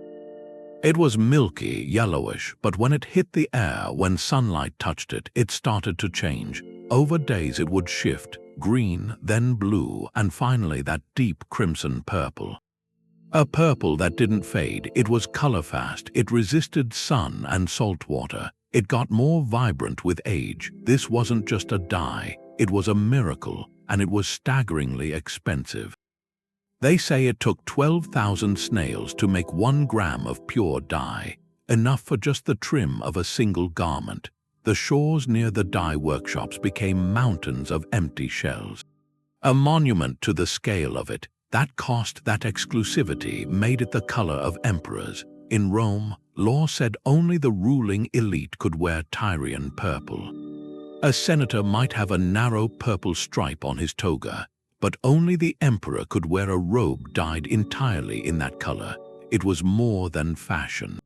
A: It was milky, yellowish, but when it hit the air, when sunlight touched it, it started to change. Over days it would shift, green, then blue, and finally that deep crimson purple. A purple that didn't fade. It was color-fast. It resisted sun and salt water. It got more vibrant with age. This wasn't just a dye. It was a miracle, and it was staggeringly expensive. They say it took 12,000 snails to make 1 gram of pure dye, enough for just the trim of a single garment. The shores near the dye workshops became mountains of empty shells. A monument to the scale of it. That cost, that exclusivity, made it the color of emperors. In Rome, law said only the ruling elite could wear Tyrian purple. A senator might have a narrow purple stripe on his toga, but only the emperor could wear a robe dyed entirely in that color. It was more than fashion.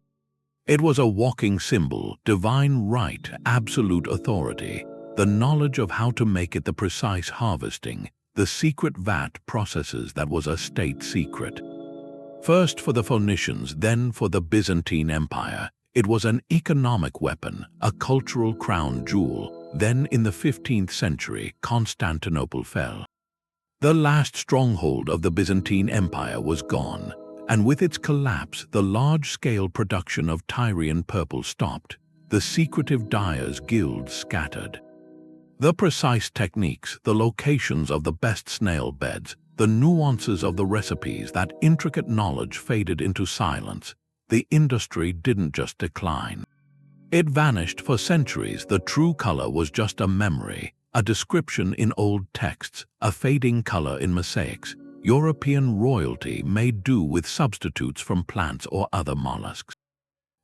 A: It was a walking symbol, divine right, absolute authority, the knowledge of how to make it, the precise harvesting, the secret vat processes that was a state secret. First for the Phoenicians, then for the Byzantine Empire, it was an economic weapon, a cultural crown jewel. Then in the 15th century, Constantinople fell. The last stronghold of the Byzantine Empire was gone, and with its collapse, the large-scale production of Tyrian purple stopped. The secretive dyers' guilds scattered. The precise techniques, the locations of the best snail beds, the nuances of the recipes, that intricate knowledge faded into silence. The industry didn't just decline. It vanished for centuries. The true color was just a memory, a description in old texts, a fading color in mosaics. European royalty made do with substitutes from plants or other mollusks.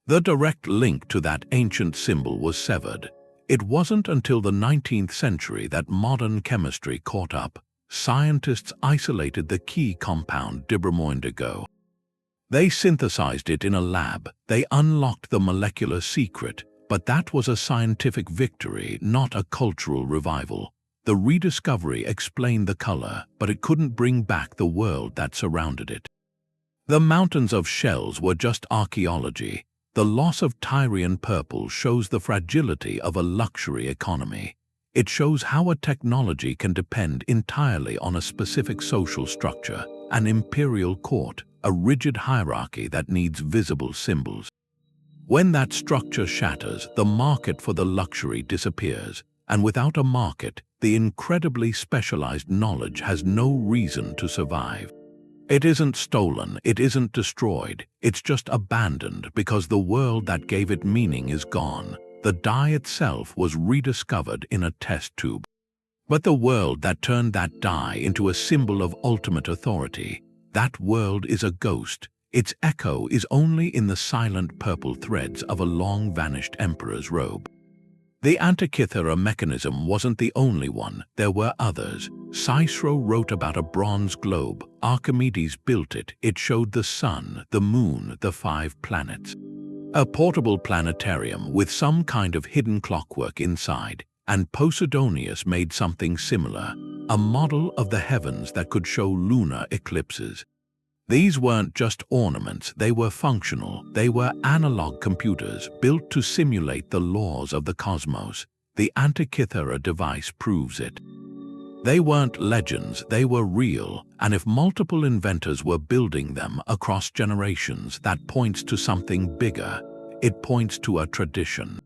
A: The direct link to that ancient symbol was severed. It wasn't until the 19th century that modern chemistry caught up. Scientists isolated the key compound dibromo-indigo. They synthesized it in a lab. They unlocked the molecular secret, But that was a scientific victory, not a cultural revival. The rediscovery explained the color, but it couldn't bring back the world that surrounded it. The mountains of shells were just archaeology. The loss of Tyrian purple shows the fragility of a luxury economy. It shows how a technology can depend entirely on a specific social structure, an imperial court, a rigid hierarchy that needs visible symbols. When that structure shatters, the market for the luxury disappears, and without a market, the incredibly specialized knowledge has no reason to survive. It isn't stolen, it isn't destroyed, it's just abandoned because the world that gave it meaning is gone. The dye itself was rediscovered in a test tube. But the world that turned that dye into a symbol of ultimate authority, that world is a ghost. Its echo is only in the silent purple threads of a long-vanished emperor's robe. The Antikythera Mechanism wasn't the only one, there were others. Cicero wrote about a bronze globe. Archimedes built it. It showed the sun, the moon, the 5 planets. A portable planetarium with some kind of hidden clockwork inside, and Posidonius made something similar, a model of the heavens that could show lunar eclipses. These weren't just ornaments, they were functional. They were analog computers built to simulate the laws of the cosmos. The Antikythera device proves it. They weren't legends, they were real, and if multiple inventors were building them across generations, that points to something bigger. It points to a tradition.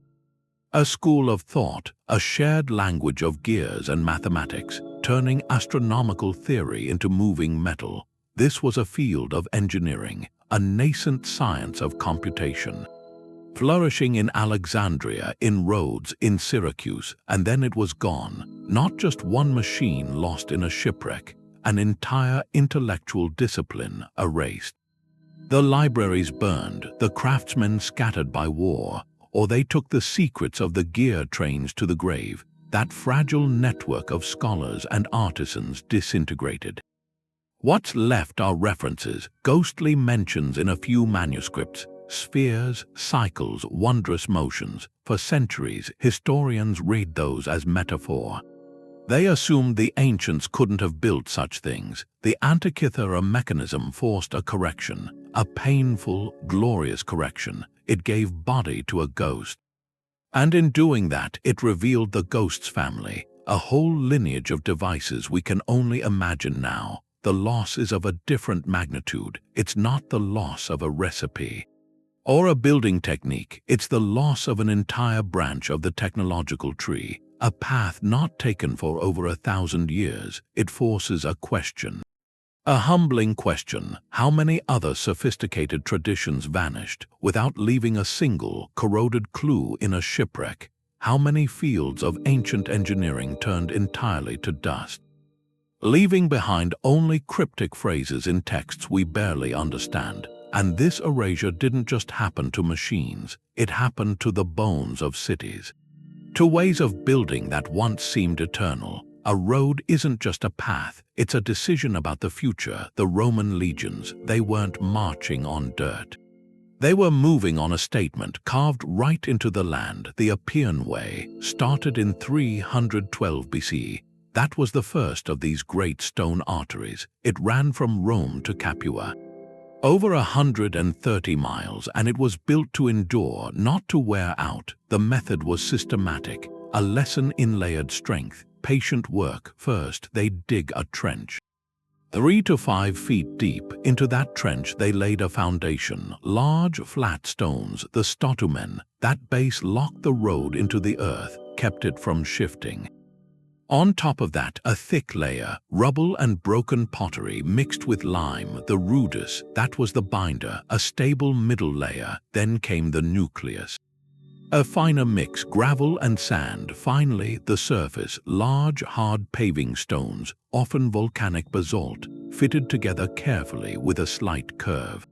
A: A school of thought, a shared language of gears and mathematics, turning astronomical theory into moving metal. This was a field of engineering, a nascent science of computation. Flourishing in Alexandria, in Rhodes, in Syracuse, and then it was gone. Not just one machine lost in a shipwreck, an entire intellectual discipline erased. The libraries burned, the craftsmen scattered by war, or they took the secrets of the gear trains to the grave. That fragile network of scholars and artisans disintegrated. What's left are references, ghostly mentions in a few manuscripts, spheres, cycles, wondrous motions. For centuries, historians read those as metaphor. They assumed the ancients couldn't have built such things. The Antikythera Mechanism forced a correction, a painful, glorious correction. It gave body to a ghost. And in doing that, it revealed the ghost's family, a whole lineage of devices we can only imagine now. The loss is of a different magnitude. It's not the loss of a recipe or a building technique. It's the loss of an entire branch of the technological tree, a path not taken for over 1,000 years. It forces a question. A humbling question. How many other sophisticated traditions vanished without leaving a single corroded clue in a shipwreck? How many fields of ancient engineering turned entirely to dust, leaving behind only cryptic phrases in texts we barely understand? And this erasure didn't just happen to machines, it happened to the bones of cities, to ways of building that once seemed eternal. A road isn't just a path, it's a decision about the future. The Roman legions, they weren't marching on dirt. They were moving on a statement carved right into the land. The Appian Way started in 312 BC. That was the first of these great stone arteries. It ran from Rome to Capua, over 130 miles, and it was built to endure, not to wear out. The method was systematic, a lesson in layered strength, patient work. First, they dig a trench. 3 to 5 feet deep. Into that trench they laid a foundation, large flat stones, the stotumen. That base locked the road into the earth, kept it from shifting. On top of that, a thick layer, rubble and broken pottery mixed with lime, the rudus, that was the binder, a stable middle layer. Then came the nucleus, a finer mix, gravel and sand. Finally, the surface, large, hard paving stones, often volcanic basalt, fitted together carefully with a slight curve.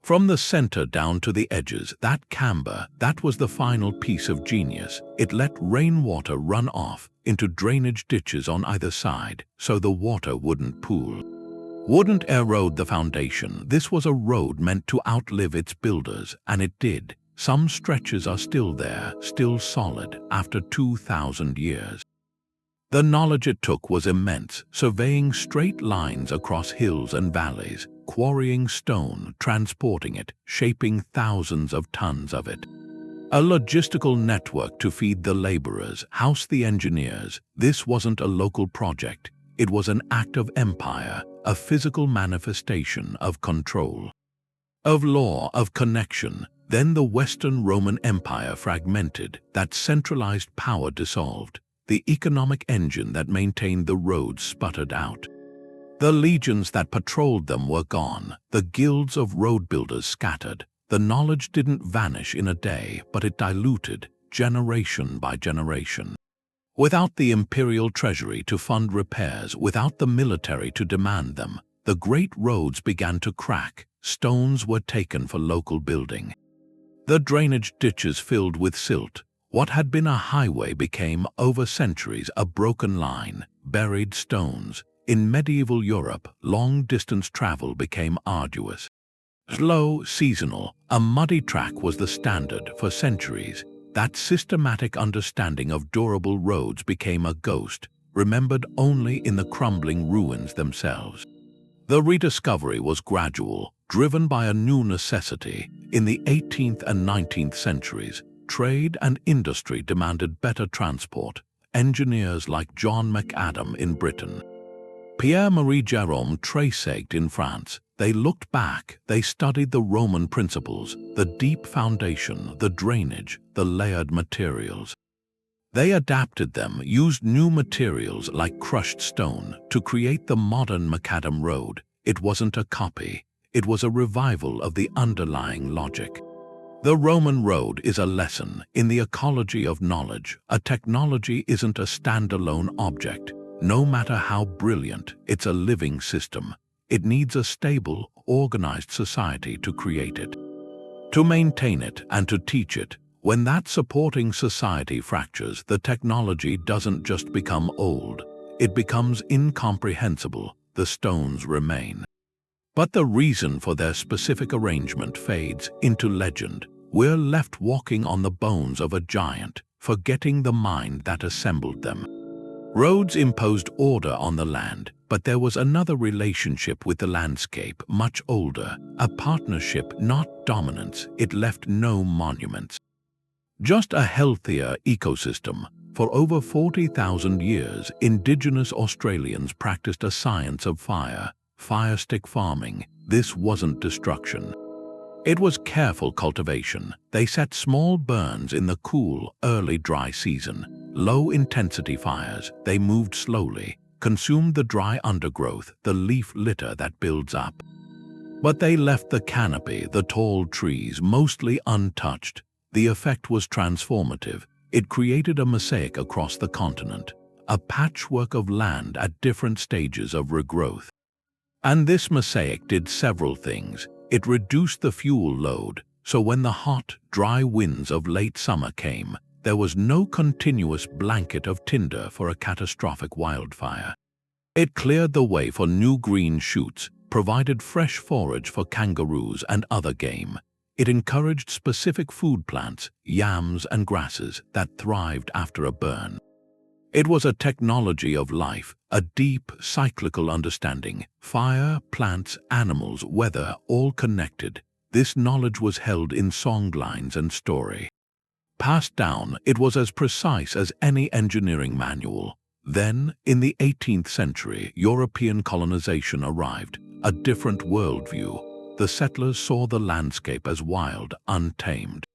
A: From the center down to the edges, that camber, that was the final piece of genius. It let rainwater run off into drainage ditches on either side, so the water wouldn't pool, wouldn't erode the foundation. This was a road meant to outlive its builders, and it did. Some stretches are still there, still solid, after 2,000 years. The knowledge it took was immense, surveying straight lines across hills and valleys, quarrying stone, transporting it, shaping thousands of tons of it. A logistical network to feed the laborers, house the engineers. This wasn't a local project. It was an act of empire, a physical manifestation of control, of law, of connection. Then the Western Roman Empire fragmented, that centralized power dissolved. The economic engine that maintained the roads sputtered out. The legions that patrolled them were gone. The guilds of road builders scattered. The knowledge didn't vanish in a day, but it diluted, generation by generation. Without the imperial treasury to fund repairs, without the military to demand them, the great roads began to crack. Stones were taken for local building. The drainage ditches filled with silt. What had been a highway became, over centuries, a broken line, buried stones. In medieval Europe, long-distance travel became arduous. Slow, seasonal, a muddy track was the standard for centuries. That systematic understanding of durable roads became a ghost, remembered only in the crumbling ruins themselves. The rediscovery was gradual, driven by a new necessity. In the 18th and 19th centuries, trade and industry demanded better transport. Engineers like John McAdam in Britain, Pierre-Marie Jérôme Treissagt in France, they looked back, they studied the Roman principles, the deep foundation, the drainage, the layered materials. They adapted them, used new materials like crushed stone to create the modern macadam road. It wasn't a copy, it was a revival of the underlying logic. The Roman road is a lesson in the ecology of knowledge. A technology isn't a standalone object. No matter how brilliant, it's a living system. It needs a stable, organized society to create it, to maintain it, and to teach it. When that supporting society fractures, the technology doesn't just become old, it becomes incomprehensible. The stones remain, but the reason for their specific arrangement fades into legend. We're left walking on the bones of a giant, forgetting the mind that assembled them. Roads imposed order on the land, but there was another relationship with the landscape, much older, a partnership, not dominance. It left no monuments, just a healthier ecosystem. For over 40,000 years, indigenous Australians practiced a science of fire stick farming. This wasn't destruction. It was careful cultivation. They set small burns in the cool, early dry season. Low-intensity fires. They moved slowly, consumed the dry undergrowth, the leaf litter that builds up. But they left the canopy, the tall trees, mostly untouched. The effect was transformative. It created a mosaic across the continent, a patchwork of land at different stages of regrowth. And this mosaic did several things. It reduced the fuel load, so when the hot, dry winds of late summer came, there was no continuous blanket of tinder for a catastrophic wildfire. It cleared the way for new green shoots, provided fresh forage for kangaroos and other game. It encouraged specific food plants, yams and grasses, that thrived after a burn. It was a technology of life, a deep, cyclical understanding. Fire, plants, animals, weather, all connected. This knowledge was held in songlines and story. Passed down, it was as precise as any engineering manual. Then, in the 18th century, European colonization arrived, a different worldview. The settlers saw the landscape as wild, untamed.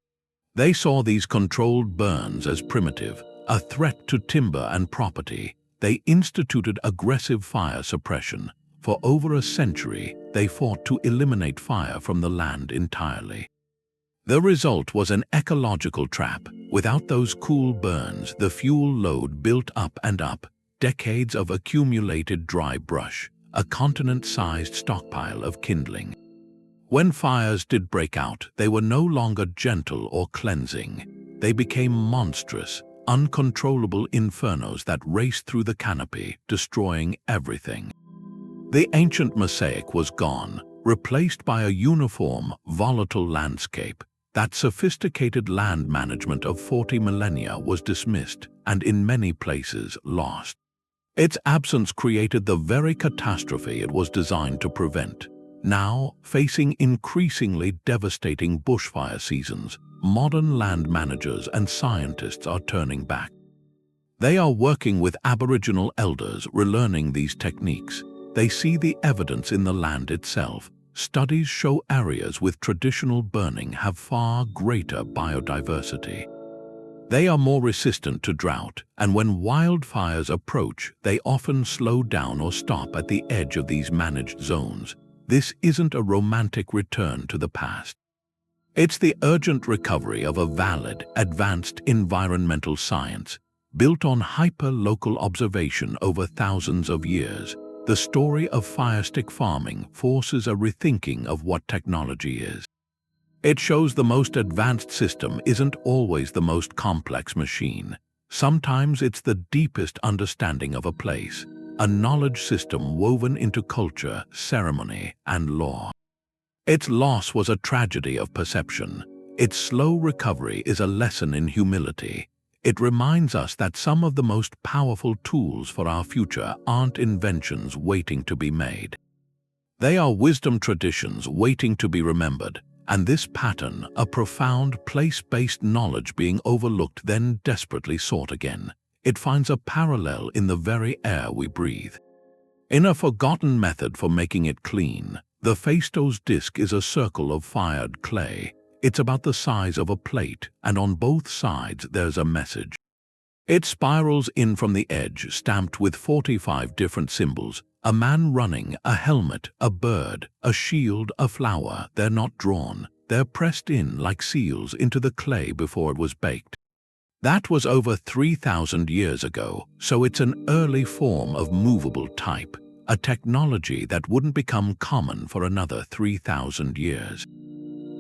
A: They saw these controlled burns as primitive, a threat to timber and property. They instituted aggressive fire suppression. For over a century, they fought to eliminate fire from the land entirely. The result was an ecological trap. Without those cool burns, the fuel load built up and up, decades of accumulated dry brush, a continent-sized stockpile of kindling. When fires did break out, they were no longer gentle or cleansing. They became monstrous, uncontrollable infernos that raced through the canopy, destroying everything. The ancient mosaic was gone, replaced by a uniform, volatile landscape. that sophisticated land management of 40 millennia was dismissed and in many places lost. Its absence created the very catastrophe it was designed to prevent. Now, facing increasingly devastating bushfire seasons, modern land managers and scientists are turning back. They are working with Aboriginal elders, relearning these techniques. They see the evidence in the land itself. Studies show areas with traditional burning have far greater biodiversity. They are more resistant to drought, and when wildfires approach, they often slow down or stop at the edge of these managed zones. This isn't a romantic return to the past. It's the urgent recovery of a valid, advanced environmental science, built on hyper-local observation over thousands of years. The story of firestick farming forces a rethinking of what technology is. It shows the most advanced system isn't always the most complex machine. Sometimes it's the deepest understanding of a place, a knowledge system woven into culture, ceremony, and law. Its loss was a tragedy of perception. Its slow recovery is a lesson in humility. It reminds us that some of the most powerful tools for our future aren't inventions waiting to be made. They are wisdom traditions waiting to be remembered, and this pattern, a profound place-based knowledge being overlooked then desperately sought again, it finds a parallel in the very air we breathe. In a forgotten method for making it clean, the Phaistos disk is a circle of fired clay. It's about the size of a plate, and on both sides there's a message. It spirals in from the edge, stamped with 45 different symbols: a man running, a helmet, a bird, a shield, a flower. They're not drawn, they're pressed in like seals into the clay before it was baked. That was over 3,000 years ago, so it's an early form of movable type, a technology that wouldn't become common for another 3,000 years.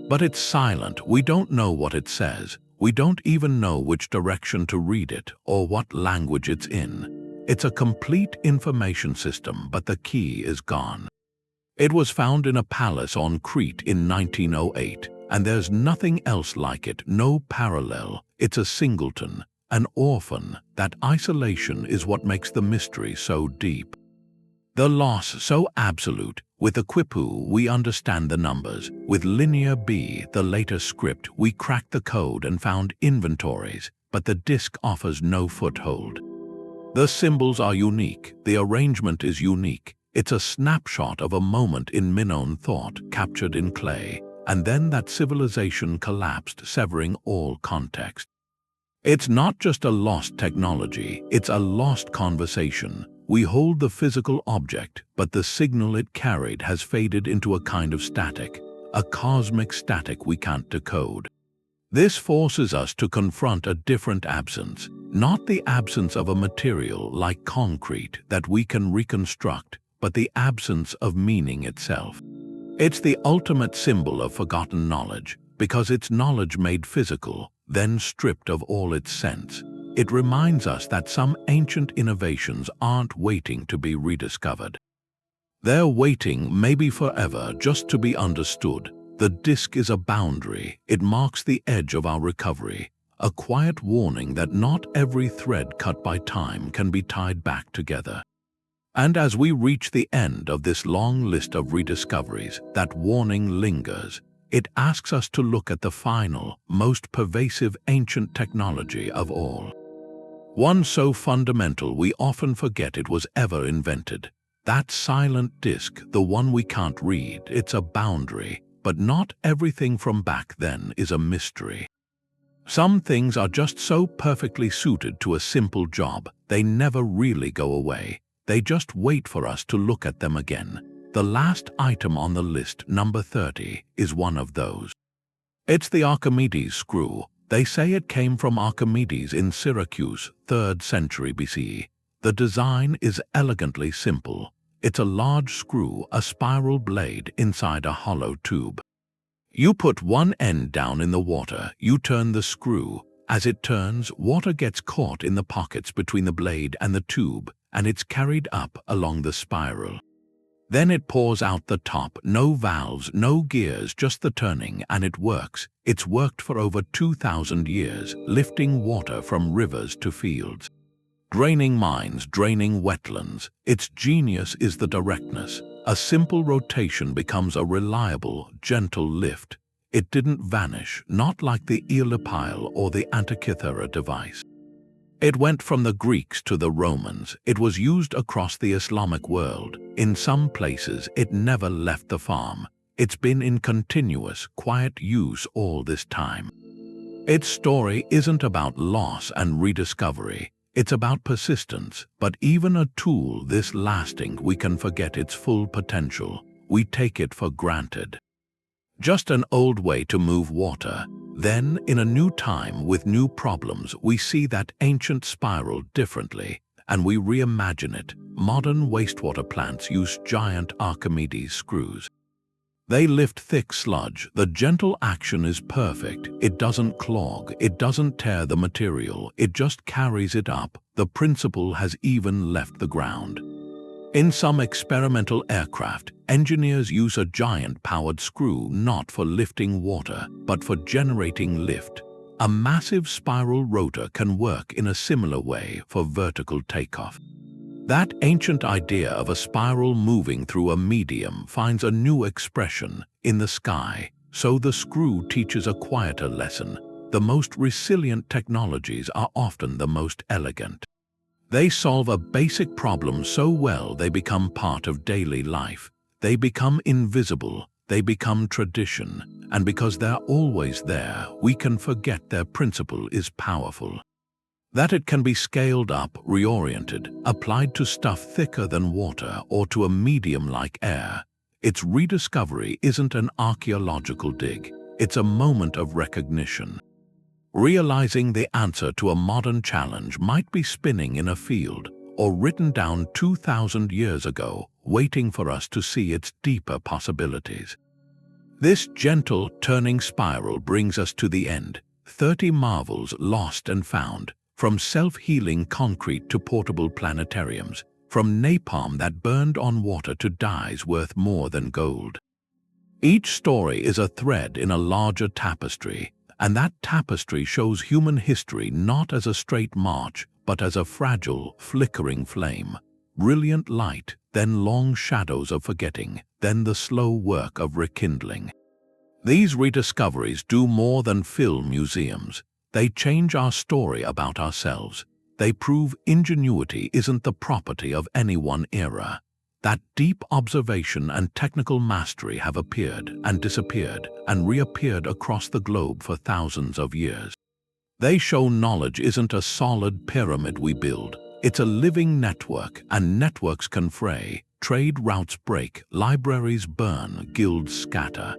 A: But it's silent. We don't know what it says. We don't even know which direction to read it or what language it's in. It's a complete information system, but the key is gone. It was found in a palace on Crete in 1908, and there's nothing else like it, no parallel. It's a singleton, an orphan. That isolation is what makes the mystery so deep. The loss so absolute. With the Quipu, we understand the numbers. With Linear B, the later script, we cracked the code and found inventories, but the disk offers no foothold. The symbols are unique, the arrangement is unique. It's a snapshot of a moment in Minoan thought captured in clay, and then that civilization collapsed, severing all context. It's not just a lost technology, it's a lost conversation. We hold the physical object, but the signal it carried has faded into a kind of static, a cosmic static we can't decode. This forces us to confront a different absence, not the absence of a material like concrete that we can reconstruct, but the absence of meaning itself. It's the ultimate symbol of forgotten knowledge, because it's knowledge made physical, then stripped of all its sense. It reminds us that some ancient innovations aren't waiting to be rediscovered. They're waiting, maybe forever, just to be understood. The disk is a boundary. It marks the edge of our recovery, a quiet warning that not every thread cut by time can be tied back together. And as we reach the end of this long list of rediscoveries, that warning lingers. It asks us to look at the final, most pervasive ancient technology of all. One so fundamental we often forget it was ever invented. That silent disk, the one we can't read, it's a boundary, but not everything from back then is a mystery. Some things are just so perfectly suited to a simple job, they never really go away. They just wait for us to look at them again. The last item on the list, number 30, is one of those. It's the Archimedes screw. They say it came from Archimedes in Syracuse, 3rd century BCE. The design is elegantly simple. It's a large screw, a spiral blade inside a hollow tube. You put one end down in the water, you turn the screw. As it turns, water gets caught in the pockets between the blade and the tube, and it's carried up along the spiral. Then it pours out the top, no valves, no gears, just the turning, and it works. It's worked for over 2,000 years, lifting water from rivers to fields. Draining mines, draining wetlands. Its genius is the directness. A simple rotation becomes a reliable, gentle lift. It didn't vanish, not like the Eolipile or the Antikythera device. It went from the Greeks to the Romans. It was used across the Islamic world. In some places, it never left the farm. It's been in continuous, quiet use all this time. Its story isn't about loss and rediscovery. It's about persistence. But even a tool this lasting, we can forget its full potential. We take it for granted. Just an old way to move water. Then, in a new time with new problems, we see that ancient spiral differently, and we reimagine it. Modern wastewater plants use giant Archimedes screws. They lift thick sludge. The gentle action is perfect. It doesn't clog, it doesn't tear the material, it just carries it up. The principle has even left the ground. In some experimental aircraft, engineers use a giant powered screw not for lifting water, but for generating lift. A massive spiral rotor can work in a similar way for vertical takeoff. That ancient idea of a spiral moving through a medium finds a new expression in the sky, so the screw teaches a quieter lesson. The most resilient technologies are often the most elegant. They solve a basic problem so well they become part of daily life. They become invisible, they become tradition, and because they're always there, we can forget their principle is powerful. That it can be scaled up, reoriented, applied to stuff thicker than water or to a medium like air. Its rediscovery isn't an archaeological dig, it's a moment of recognition. Realizing the answer to a modern challenge might be spinning in a field or written down 2,000 years ago, waiting for us to see its deeper possibilities. This gentle, turning spiral brings us to the end. 30 marvels lost and found, from self-healing concrete to portable planetariums, from napalm that burned on water to dyes worth more than gold. Each story is a thread in a larger tapestry, and that tapestry shows human history not as a straight march, but as a fragile, flickering flame. Brilliant light, then long shadows of forgetting, then the slow work of rekindling. These rediscoveries do more than fill museums. They change our story about ourselves. They prove ingenuity isn't the property of any one era. That deep observation and technical mastery have appeared and disappeared and reappeared across the globe for thousands of years. They show knowledge isn't a solid pyramid we build. It's a living network, and networks can fray, trade routes break, libraries burn, guilds scatter.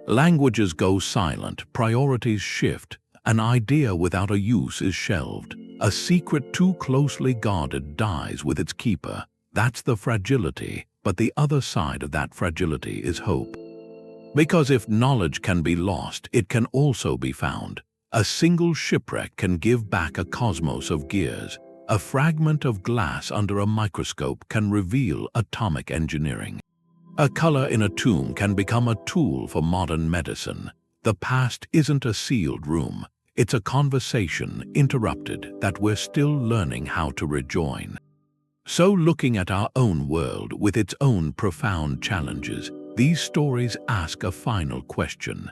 A: Languages go silent, priorities shift. An idea without a use is shelved. A secret too closely guarded dies with its keeper. That's the fragility, but the other side of that fragility is hope. Because if knowledge can be lost, it can also be found. A single shipwreck can give back a cosmos of gears. A fragment of glass under a microscope can reveal atomic engineering. A color in a tomb can become a tool for modern medicine. The past isn't a sealed room. It's a conversation, interrupted, that we're still learning how to rejoin. So looking at our own world with its own profound challenges, these stories ask a final question.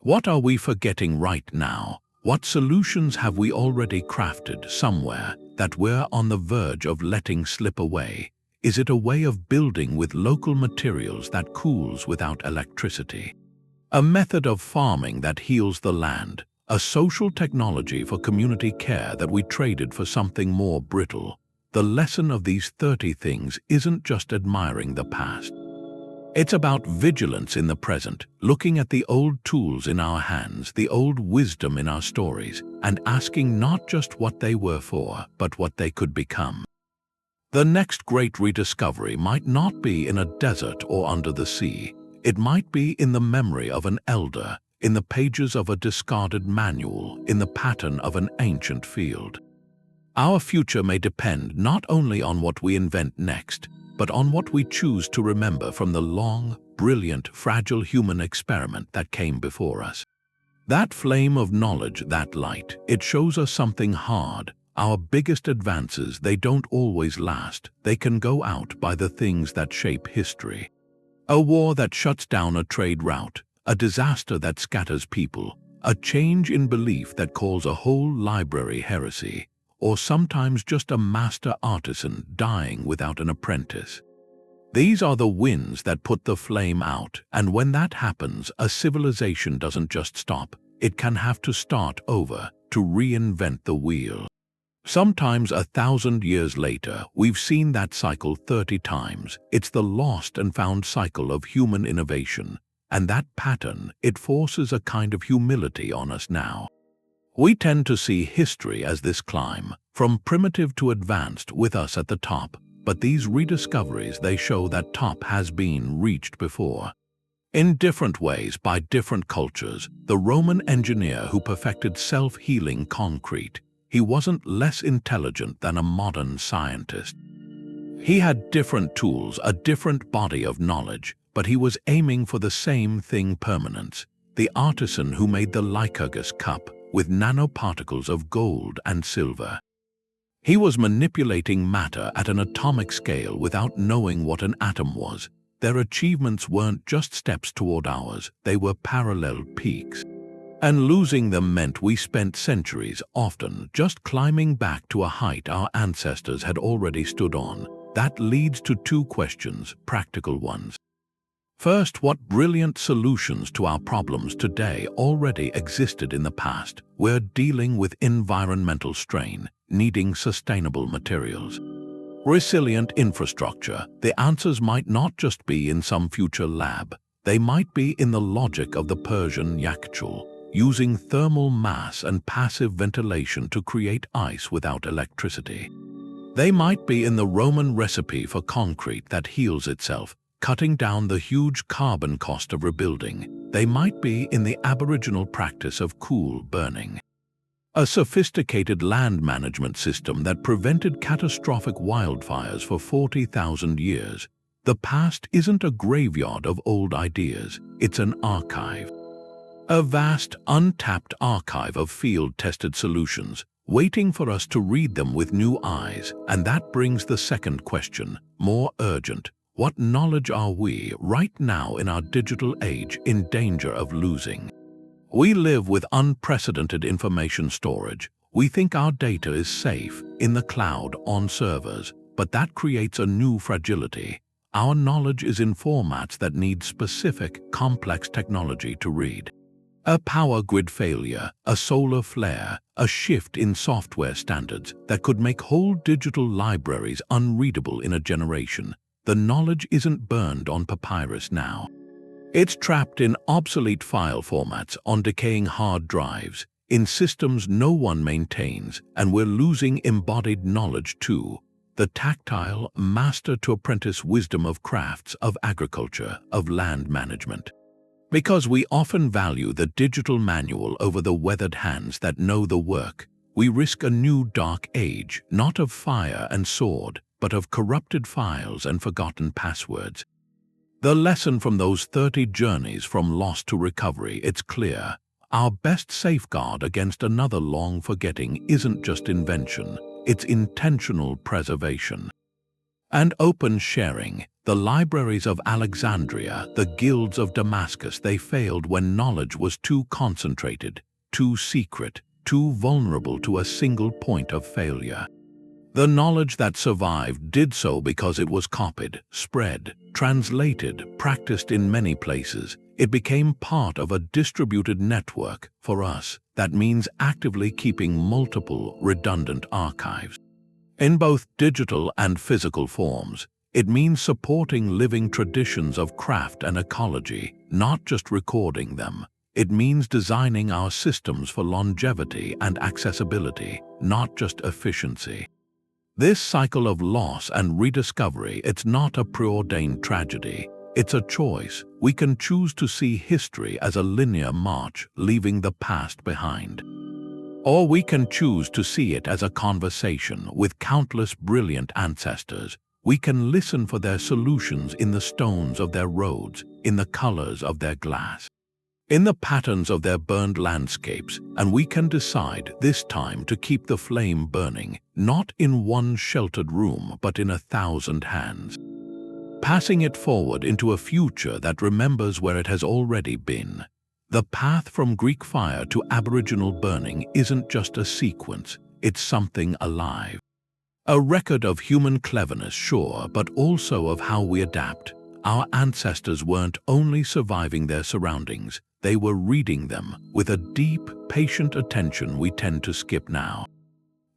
A: What are we forgetting right now? What solutions have we already crafted somewhere that we're on the verge of letting slip away? Is it a way of building with local materials that cools without electricity? A method of farming that heals the land? A social technology for community care that we traded for something more brittle? The lesson of these 30 things isn't just admiring the past. It's about vigilance in the present, looking at the old tools in our hands, the old wisdom in our stories, and asking not just what they were for, but what they could become. The next great rediscovery might not be in a desert or under the sea. It might be in the memory of an elder, in the pages of a discarded manual, in the pattern of an ancient field. Our future may depend not only on what we invent next, but on what we choose to remember from the long, brilliant, fragile human experiment that came before us. That flame of knowledge, that light, it shows us something hard. Our biggest advances, they don't always last. They can go out by the things that shape history. A war that shuts down a trade route, a disaster that scatters people, a change in belief that calls a whole library heresy, or sometimes just a master artisan dying without an apprentice. These are the winds that put the flame out, and when that happens, a civilization doesn't just stop, it can have to start over, to reinvent the wheel. Sometimes 1,000 years later, we've seen that cycle 30 times. It's the lost and found cycle of human innovation, and that pattern, it forces a kind of humility on us now. We tend to see history as this climb, from primitive to advanced with us at the top, but these rediscoveries, they show that top has been reached before. In different ways by different cultures, the Roman engineer who perfected self-healing concrete, he wasn't less intelligent than a modern scientist. He had different tools, a different body of knowledge, but he was aiming for the same thing: permanence. The artisan who made the Lycurgus Cup with nanoparticles of gold and silver. He was manipulating matter at an atomic scale without knowing what an atom was. Their achievements weren't just steps toward ours, they were parallel peaks. And losing them meant we spent centuries, often, just climbing back to a height our ancestors had already stood on. That leads to two questions, practical ones. First, what brilliant solutions to our problems today already existed in the past? We're dealing with environmental strain, needing sustainable materials. Resilient infrastructure. The answers might not just be in some future lab. They might be in the logic of the Persian Yakhchal, using thermal mass and passive ventilation to create ice without electricity. They might be in the Roman recipe for concrete that heals itself, cutting down the huge carbon cost of rebuilding. They might be in the Aboriginal practice of cool burning. A sophisticated land management system that prevented catastrophic wildfires for 40,000 years. The past isn't a graveyard of old ideas, it's an archive. A vast, untapped archive of field-tested solutions, waiting for us to read them with new eyes. And that brings the second question, more urgent. What knowledge are we, right now in our digital age, in danger of losing? We live with unprecedented information storage. We think our data is safe, in the cloud, on servers, but that creates a new fragility. Our knowledge is in formats that need specific, complex technology to read. A power grid failure, a solar flare, a shift in software standards that could make whole digital libraries unreadable in a generation. The knowledge isn't burned on papyrus now. It's trapped in obsolete file formats on decaying hard drives, in systems no one maintains, and we're losing embodied knowledge too. The tactile, master-to-apprentice wisdom of crafts, of agriculture, of land management. Because we often value the digital manual over the weathered hands that know the work, we risk a new dark age, not of fire and sword, but of corrupted files and forgotten passwords. The lesson from those 30 journeys from lost to recovery, it's clear. Our best safeguard against another long forgetting isn't just invention, it's intentional preservation. And open sharing. The libraries of Alexandria, the guilds of Damascus, they failed when knowledge was too concentrated, too secret, too vulnerable to a single point of failure. The knowledge that survived did so because it was copied, spread, translated, practiced in many places. It became part of a distributed network. For us, that means actively keeping multiple, redundant archives. In both digital and physical forms, it means supporting living traditions of craft and ecology, not just recording them. It means designing our systems for longevity and accessibility, not just efficiency. This cycle of loss and rediscovery, it's not a preordained tragedy. It's a choice. We can choose to see history as a linear march, leaving the past behind. Or we can choose to see it as a conversation with countless brilliant ancestors. We can listen for their solutions in the stones of their roads, in the colors of their glass, in the patterns of their burned landscapes, and we can decide this time to keep the flame burning, not in one sheltered room but in 1,000 hands, passing it forward into a future that remembers where it has already been. The path from Greek fire to Aboriginal burning isn't just a sequence, it's something alive. A record of human cleverness, sure, but also of how we adapt. Our ancestors weren't only surviving their surroundings, they were reading them with a deep, patient attention we tend to skip now.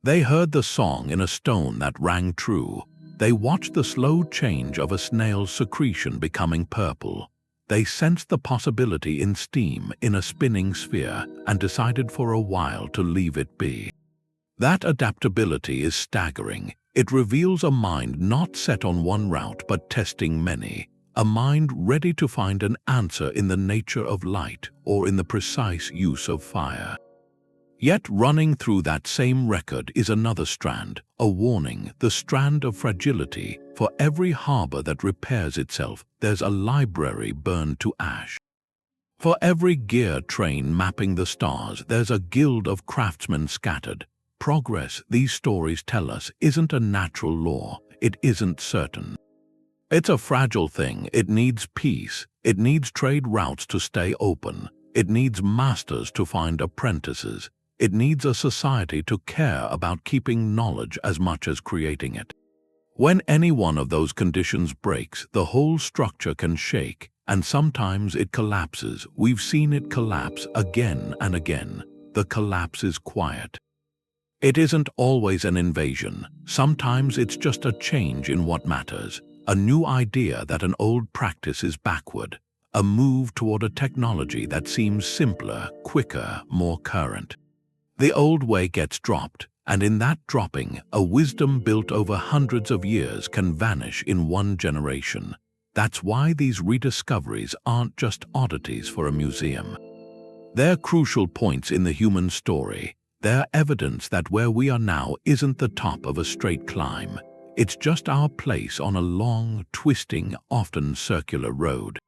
A: They heard the song in a stone that rang true. They watched the slow change of a snail's secretion becoming purple. They sensed the possibility in steam in a spinning sphere and decided for a while to leave it be. That adaptability is staggering. It reveals a mind not set on one route but testing many, a mind ready to find an answer in the nature of light or in the precise use of fire. Yet running through that same record is another strand, a warning, the strand of fragility. For every harbor that repairs itself, there's a library burned to ash. For every gear train mapping the stars, there's a guild of craftsmen scattered. Progress, these stories tell us, isn't a natural law. It isn't certain. It's a fragile thing. It needs peace. It needs trade routes to stay open. It needs masters to find apprentices. It needs a society to care about keeping knowledge as much as creating it. When any one of those conditions breaks, the whole structure can shake, and sometimes it collapses. We've seen it collapse again and again. The collapse is quiet. It isn't always an invasion. Sometimes it's just a change in what matters, a new idea that an old practice is backward, a move toward a technology that seems simpler, quicker, more current. The old way gets dropped, and in that dropping, a wisdom built over hundreds of years can vanish in one generation. That's why these rediscoveries aren't just oddities for a museum. They're crucial points in the human story. They're evidence that where we are now isn't the top of a straight climb. It's just our place on a long, twisting, often circular road.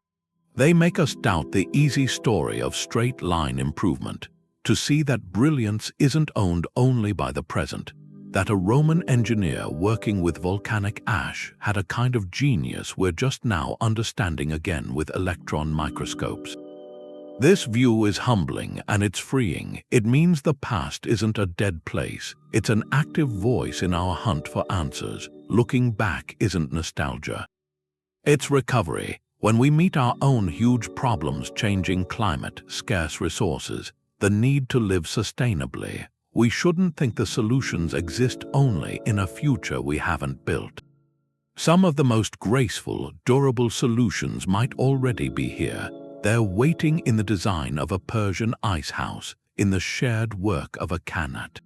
A: They make us doubt the easy story of straight-line improvement, to see that brilliance isn't owned only by the present, that a Roman engineer working with volcanic ash had a kind of genius we're just now understanding again with electron microscopes. This view is humbling and it's freeing. It means the past isn't a dead place. It's an active voice in our hunt for answers. Looking back isn't nostalgia. It's recovery. When we meet our own huge problems, changing climate, scarce resources, the need to live sustainably, we shouldn't think the solutions exist only in a future we haven't built. Some of the most graceful, durable solutions might already be here. They're waiting in the design of a Persian ice house, in the shared work of a Qanat,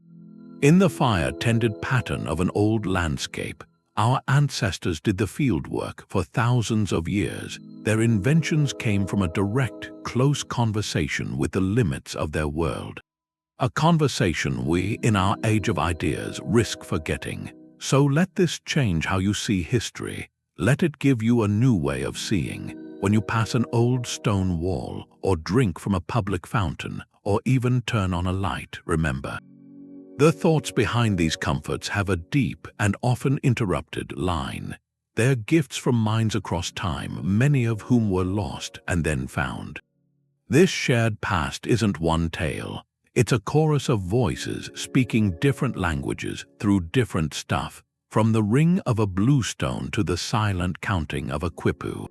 A: in the fire-tended pattern of an old landscape. Our ancestors did the field work for thousands of years. Their inventions came from a direct, close conversation with the limits of their world. A conversation we, in our age of ideas, risk forgetting. So let this change how you see history. Let it give you a new way of seeing. When you pass an old stone wall, or drink from a public fountain, or even turn on a light, remember. The thoughts behind these comforts have a deep and often interrupted line. They're gifts from minds across time, many of whom were lost and then found. This shared past isn't one tale. It's a chorus of voices speaking different languages through different stuff, from the ring of a blue stone to the silent counting of a quipu.